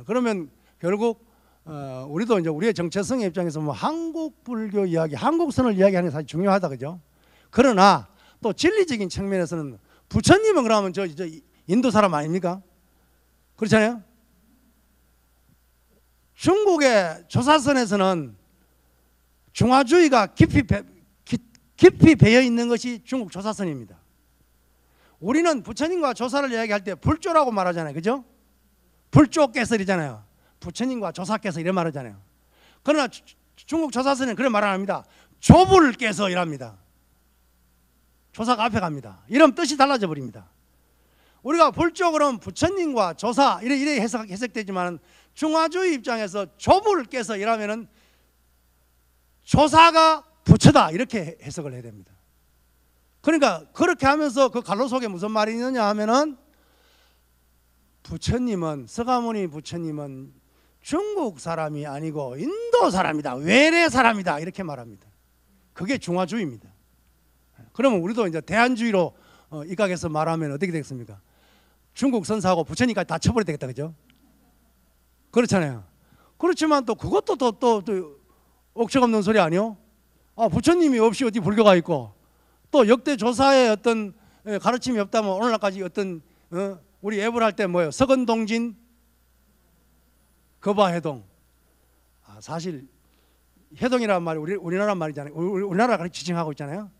그러면 결국 우리도 이제 우리의 정체성의 입장에서 뭐 한국 불교 이야기, 한국선을 이야기하는 게 사실 중요하다 그죠? 그러나 또 진리적인 측면에서는 부처님은 그러면 저 인도 사람 아닙니까? 그렇잖아요. 중국의 조사선에서는 중화주의가 깊이 배어 있는 것이 중국 조사선입니다. 우리는 부처님과 조사를 이야기할 때 불조라고 말하잖아요. 그죠? 불조께서이잖아요. 부처님과 조사께서 이래 말하잖아요. 그러나 중국 조사선은 그런 말 안 합니다. 조불께서 이랍니다. 조사가 앞에 갑니다. 이러면 뜻이 달라져 버립니다. 우리가 불조그러면 부처님과 조사 이래 해석되지만 중화주의 입장에서 조불께서 이라면은 조사가 부처다 이렇게 해석을 해야 됩니다. 그러니까 그렇게 하면서 그 갈로 속에 무슨 말이 있느냐 하면은 부처님은, 서가모니 부처님은 중국 사람이 아니고 인도 사람이다, 외래 사람이다 이렇게 말합니다. 그게 중화주의입니다. 그러면 우리도 이제 대한주의로 입각해서 말하면 어떻게 되겠습니까? 중국 선사하고 부처님까지 다 쳐버려야 되겠다, 그죠? 그렇잖아요. 그렇지만 또 그것도 또 억척 없는 소리 아니요? 아, 부처님이 없이 어디 불교가 있고, 또 역대 조사의 어떤 가르침이 없다면 오늘날까지 어떤 우리 앱을 할 때 뭐예요? 서건동진, 거바해동. 아, 사실 해동이라는 말이 우리나라 말이잖아요. 우리나라가 지칭하고 있잖아요.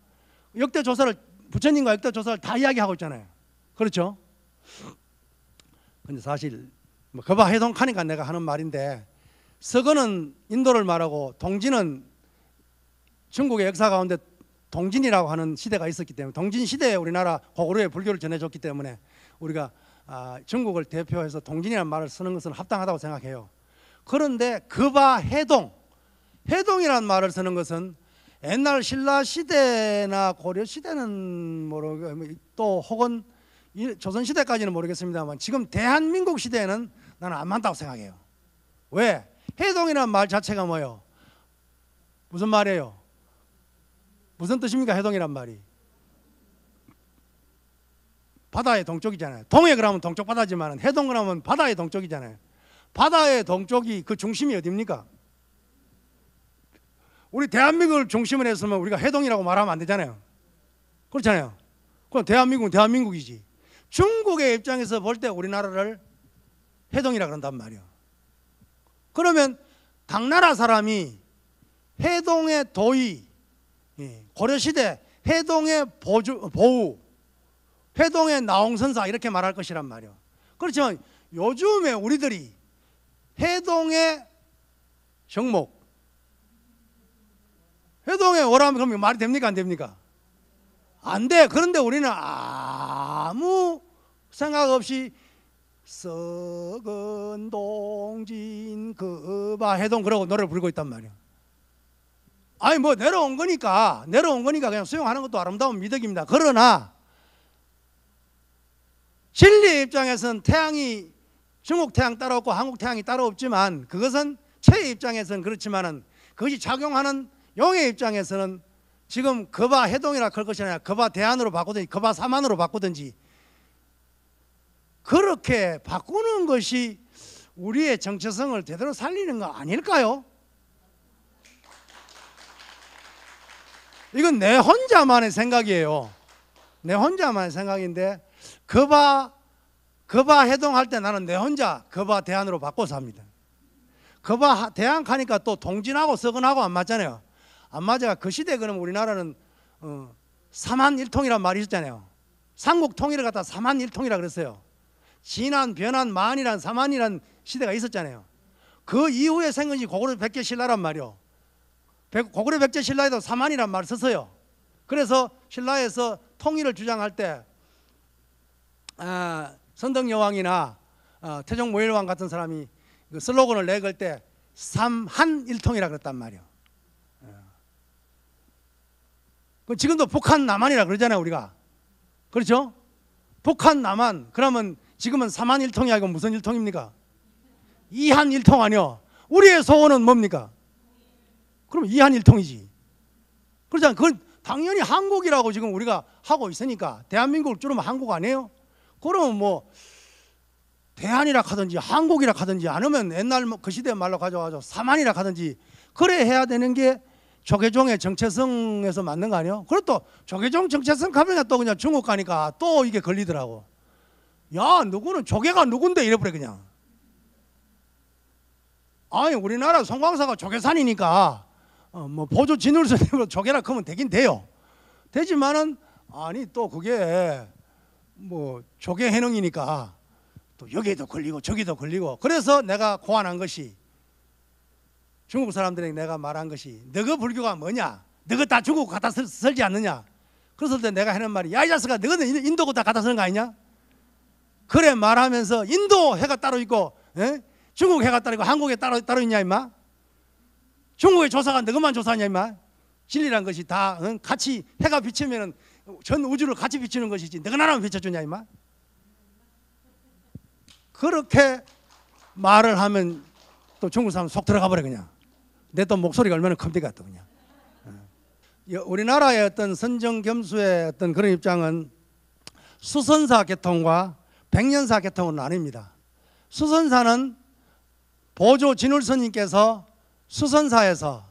역대 조사를, 부처님과 역대 조사를 다 이야기하고 있잖아요. 그렇죠? 근데 사실 뭐 거바해동 하니까 내가 하는 말인데, 서건은 인도를 말하고 동진은 중국의 역사 가운데 동진이라고 하는 시대가 있었기 때문에, 동진 시대에 우리나라 고구려의 불교를 전해줬기 때문에 우리가 중국을 대표해서 동진이라는 말을 쓰는 것은 합당하다고 생각해요. 그런데 거바해동, 해동이라는 말을 쓰는 것은 옛날 신라 시대나 고려 시대는 모르고 또 혹은 조선 시대까지는 모르겠습니다만 지금 대한민국 시대에는 나는 안 맞다고 생각해요. 왜? 해동이라는 말 자체가 뭐예요? 무슨 말이에요? 무슨 뜻입니까? 해동이란 말이 바다의 동쪽이잖아요. 동해 그러면 동쪽 바다지만 해동 그러면 바다의 동쪽이잖아요. 바다의 동쪽이 그 중심이 어디입니까? 우리 대한민국을 중심으로 했으면 우리가 해동이라고 말하면 안 되잖아요. 그렇잖아요. 그럼 대한민국은 대한민국이지. 중국의 입장에서 볼 때 우리나라를 해동이라 그런단 말이에요. 그러면 당나라 사람이 해동의 도의, 고려시대 해동의 보우, 해동의 나홍선사 이렇게 말할 것이란 말이에요. 그렇지만 요즘에 우리들이 해동의 정목, 해동의 오람, 그러면 말이 됩니까 안 됩니까? 안 돼. 그런데 우리는 아무 생각 없이 서건동진 거바해동 그러고 노래를 부르고 있단 말이에요. 아니 뭐 내려온 거니까 그냥 수용하는 것도 아름다운 미덕입니다. 그러나 진리의 입장에서는 태양이 중국 태양 따로 없고 한국 태양이 따로 없지만, 그것은 체의 입장에서는 그렇지만은 그것이 작용하는 용의 입장에서는 지금 거바 해동이라 그럴 것이 아니라 거바 대안으로 바꾸든지 거바 사만으로 바꾸든지 그렇게 바꾸는 것이 우리의 정체성을 제대로 살리는 거 아닐까요? 이건 내 혼자만의 생각이에요. 내 혼자만의 생각인데 거바 해동할 때 나는 내 혼자 거바 대안으로 바꿔서 합니다. 거바 대안 가니까 또 동진하고 서건하고 안 맞잖아요. 안 맞아가 그 시대에 그러면 우리나라는 사만일통이란 말이 있었잖아요. 삼국 통일을 갖다 사만일통이라 그랬어요. 진한, 변한, 만이란 사만이란 시대가 있었잖아요. 그 이후에 생긴 것이 고구려 백제 신라란 말이요. 고구려 백제 신라에도 사만이란 말을 썼어요. 그래서 신라에서 통일을 주장할 때 선덕여왕이나 태종 모일왕 같은 사람이 그 슬로건을 내걸 때 삼한일통이라 그랬단 말이에요. 지금도 북한 남한이라 그러잖아요 우리가. 그렇죠? 북한 남한 그러면 지금은 삼한일통이 아니고 무슨 일통입니까? 이한일통 아니요. 우리의 소원은 뭡니까? 그럼 이한일통이지. 그렇잖아요. 그건 당연히 한국이라고 지금 우리가 하고 있으니까, 대한민국을 줄이면 한국 아니에요? 그러면 뭐 대한이라 하든지 한국이라 하든지 아니면 옛날 그 시대 말로 가져가지고 사만이라 하든지 그래 해야 되는 게 조계종의 정체성에서 맞는 거 아니에요? 그리고 또 조계종 정체성 가면 또 그냥 중국 가니까 또 이게 걸리더라고. 야 누구는 조계가 누군데 이래버려 그냥. 아니 우리나라 송광사가 조계산이니까 뭐 보조 진울선으로 조계라 그러면 되긴 돼요. 되지만은 아니 또 그게 뭐 조계 해능이니까 또 여기에도 걸리고 저기도 걸리고, 그래서 내가 고안한 것이, 중국 사람들에게 내가 말한 것이, 너그 불교가 뭐냐? 너그 다 중국 갖다 설지 않느냐? 그랬을 때 내가 하는 말이, 야 이 자식아 너는 인도 다 갖다 쓰는 거 아니냐? 그래 말하면서 인도 해가 따로 있고 중국 해가 따로 있고 한국에 따로 있냐 임마? 중국의 조사가 너것만 조사하냐 임마. 진리란 것이 다 같이 해가 비치면 전 우주를 같이 비추는 것이지 너가 나라만 비춰주냐 임마. 그렇게 말을 하면 또 중국 사람 속 들어가 버려 그냥. 내 또 목소리가 얼마나 큽니까 또 그냥. 우리나라의 어떤 선정겸수의 어떤 그런 입장은 수선사 계통과 백년사 계통은 나뉩니다. 수선사는 보조 진울 스님께서 수선사에서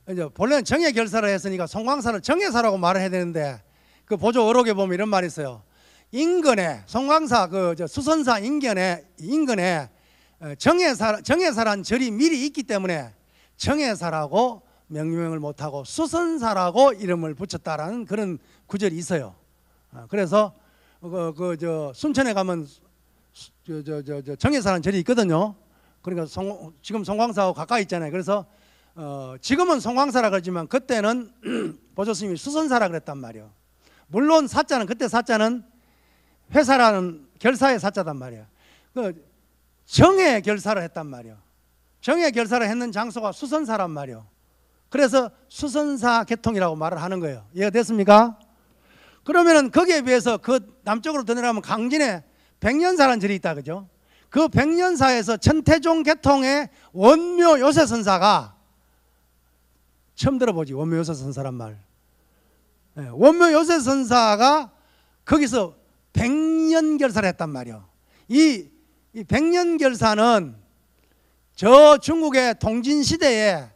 이제 본래는 정예결사를 했으니까 송광사를 정예사라고 말을 해야 되는데 그 보조 어록에 보면 이런 말이 있어요. 인근에 송광사 수선사 인근에 정예사란 절이 미리 있기 때문에 정예사라고 명명을 못하고 수선사라고 이름을 붙였다라는 그런 구절이 있어요. 그래서 순천에 가면 정예사라는 절이 있거든요. 그러니까 지금 송광사하고 가까이 있잖아요. 그래서 지금은 송광사라 그러지만 그때는 보조스님이 수선사라 그랬단 말이에요. 물론 사자는 그때 사자는 회사라는 결사의 사자단 말이에요. 정예 결사를 했단 말이에요. 정예 결사를 했는 장소가 수선사란 말이에요. 그래서 수선사 계통이라고 말을 하는 거예요. 이해가 됐습니까? 그러면은 거기에 비해서 그 남쪽으로 더 내려가면 강진에 백년사라는 절이 있다 그죠? 그 백년사에서 천태종 계통의 원묘 요세선사가 처음 들어보지. 원묘 요세선사란 말. 원묘 요세선사가 거기서 백년결사를 했단 말이에요. 이 백년결사는 저 중국의 동진시대에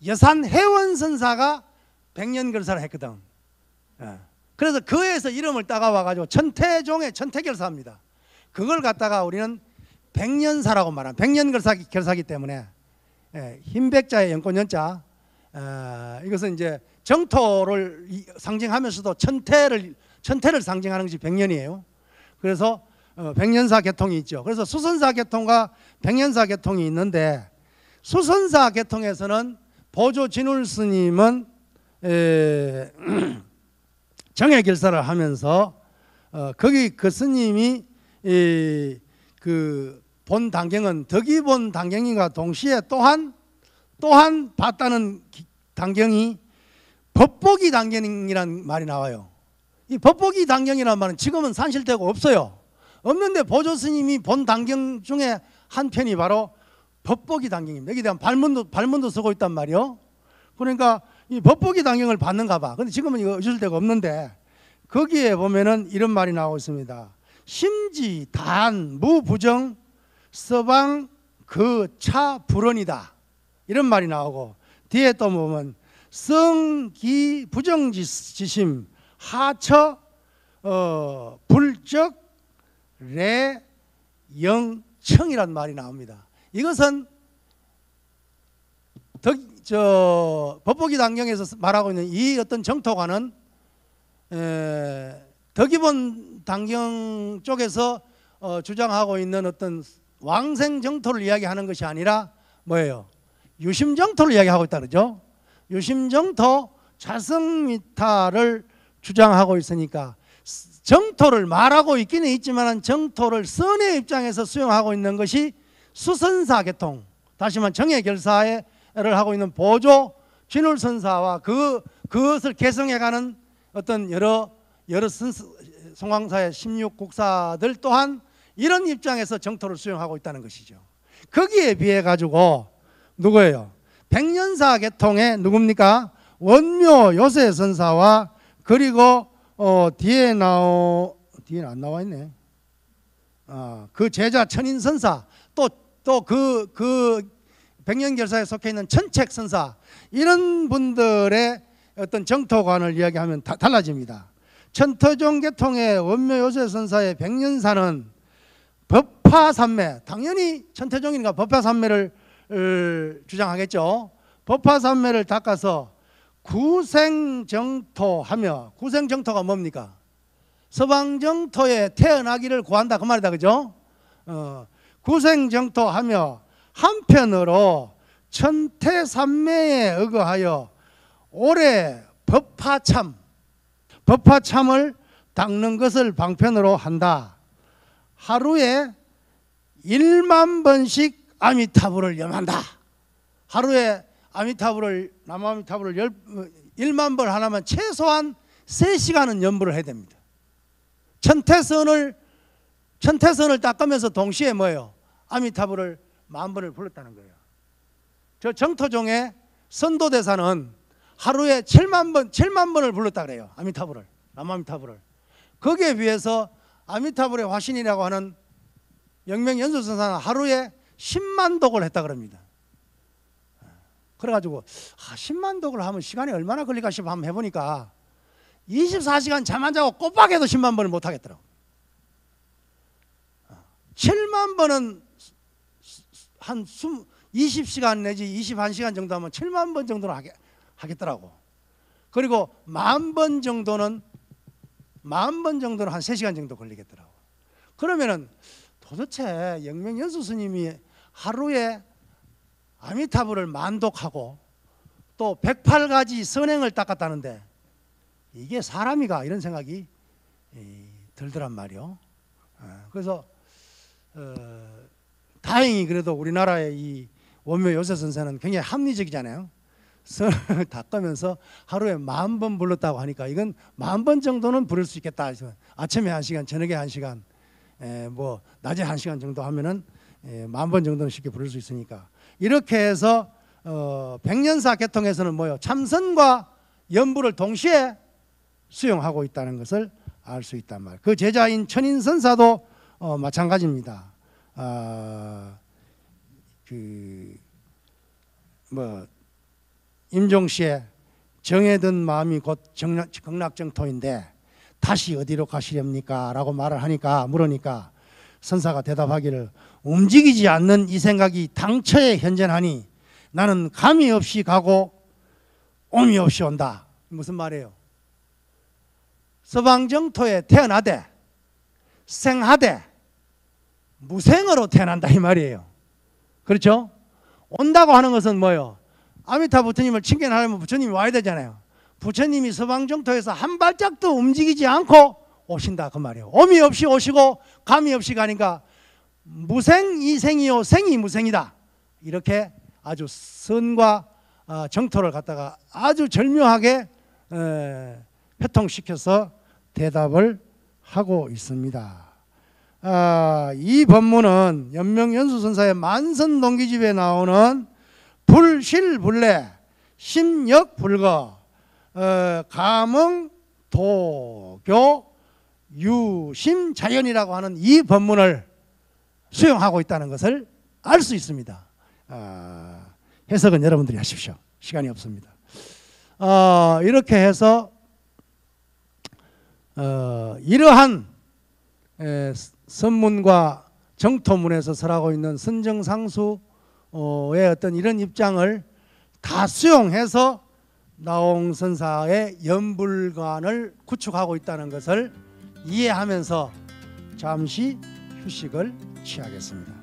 여산 해원선사가 백년결사를 했거든. 그래서 그에서 이름을 따가와가지고 천태종의 천태결사입니다. 그걸 갖다가 우리는 백년사라고 말합니다. 백년결사기 때문에 흰백자의 연꽃연자, 이것은 이제 정토를 상징하면서도 천태를 상징하는 것이 백년이에요. 그래서 백년사 계통이 있죠. 그래서 수선사 계통과 백년사 계통이 있는데 수선사 계통에서는 보조 진울 스님은 정예결사를 하면서 거기 그 스님이 그 본 단경은 덕이본 단경인가 동시에 또한 봤다는 단경이 법보기 단경이라는 말이 나와요. 이 법보기 단경이라는 말은 지금은 산실되고 없어요. 없는데 보조 스님이 본 단경 중에 한 편이 바로 법보기 단경입니다. 여기에 대한 발문도 쓰고 있단 말이요. 그러니까 이 법보기 단경을 받는가 봐. 근데 지금은 이거 어쩔 데가 없는데 거기에 보면은 이런 말이 나오고 있습니다. 심지 단 무부정 서방 그 차 불언이다. 이런 말이 나오고 뒤에 또 보면 성기 부정지심 하처 불적 레영청이라는 말이 나옵니다. 이것은 법보기 단경에서 말하고 있는 이 어떤 정토관은 덕이본 단경 쪽에서 주장하고 있는 어떤 왕생 정토를 이야기하는 것이 아니라 뭐예요? 유심 정토를 이야기하고 있다 그러죠. 유심 정토 자성미타를 주장하고 있으니까 정토를 말하고 있기는 있지만 정토를 선의 입장에서 수용하고 있는 것이 수선사 계통, 다시 말하면 정예결사를 하고 있는 보조 진울선사와 그것을 개성해가는 어떤 여러 송광사의 16국사들 또한 이런 입장에서 정토를 수용하고 있다는 것이죠. 거기에 비해 가지고 누구예요? 백년사 계통의 누굽니까? 원묘 요세선사와 그리고 뒤에는 안 나와 있네. 그 제자 천인선사 또 그 백년결사에 속해 있는 천책선사, 이런 분들의 어떤 정토관을 이야기하면 달라집니다. 천태종 계통의 원묘 요세선사의 백년사는 법화삼매, 당연히 천태종이니까 법화삼매를 주장하겠죠. 법화삼매를 닦아서 구생정토하며, 구생정토가 뭡니까? 서방정토에 태어나기를 구한다 그 말이다 그죠? 구생정토하며 한편으로 천태삼매에 의거하여 올해 법화참을 닦는 것을 방편으로 한다. 하루에 1만 번씩 아미타불을 염한다. 하루에 아미타불을 남아미타불을 1만 번 하나면 최소한 3시간은 연불을 해야 됩니다. 천태선을 닦으면서 동시에 뭐예요? 아미타불을 10,000번을 불렀다는 거예요. 저 정토종의 선도대사는 하루에 7만 번을 불렀다 그래요. 아미타불을, 남아미타불을. 거기에 비해서 아미타불의 화신이라고 하는 영명연수선사는 하루에 10만 독을 했다 그럽니다. 그래가지고 10만 독을 하면 시간이 얼마나 걸릴까 싶어 한번 해보니까 24시간 잠 안 자고 꼬박해도 10만 번을 못 하겠더라고. 7만 번은 한 20시간 내지 21시간 정도 하면 7만 번 정도는 하겠더라고. 그리고 10,000번 정도는 한 3시간 정도 걸리겠더라고. 그러면은 도대체 영명연수 스님이 하루에 아미타불을 10,000독하고 또 108가지 선행을 닦았다는데 이게 사람이가, 이런 생각이 들더란 말이요. 그래서 다행히 그래도 우리나라의 이 원묘 요새 선사는 굉장히 합리적이잖아요. 선을 닦으면서 하루에 10,000번 불렀다고 하니까 이건 10,000번 정도는 부를 수 있겠다. 아침에 1시간, 저녁에 1시간, 뭐 낮에 1시간 정도 하면은 10,000번 정도는 쉽게 부를 수 있으니까, 이렇게 해서 백년사 계통에서는 뭐요? 참선과 연불을 동시에 수용하고 있다는 것을 알 수 있단 말이에요. 그 제자인 천인선사도 마찬가지입니다. 임종시에 정해든 마음이 곧 극락정토인데 다시 어디로 가시렵니까? 라고 말을 하니까, 물으니까 선사가 대답하기를, 움직이지 않는 이 생각이 당처에 현존하니 나는 감이 없이 가고 옴이 없이 온다. 무슨 말이에요? 서방정토에 태어나되 생하되 무생으로 태어난다 이 말이에요. 그렇죠? 온다고 하는 것은 뭐예요? 아미타 부처님을 칭견하려면 부처님이 와야 되잖아요. 부처님이 서방정토에서 한 발짝도 움직이지 않고 오신다 그 말이에요. 옴이 없이 오시고 감이 없이 가니까 무생이 생이요 생이 무생이다. 이렇게 아주 선과 정토를 갖다가 아주 절묘하게 회통시켜서 대답을 하고 있습니다. 이 법문은 연명연수선사의 만선동기집에 나오는 불실불례 심역불거 감응 도교 유심자연이라고 하는 이 법문을 수용하고 있다는 것을 알 수 있습니다. 해석은 여러분들이 하십시오. 시간이 없습니다. 이렇게 해서 이러한 선문과 정토문에서 설하고 있는 선정상수의 어떤 이런 입장을 다 수용해서 나홍선사의 연불관을 구축하고 있다는 것을 이해하면서 잠시 휴식을 취하겠습니다.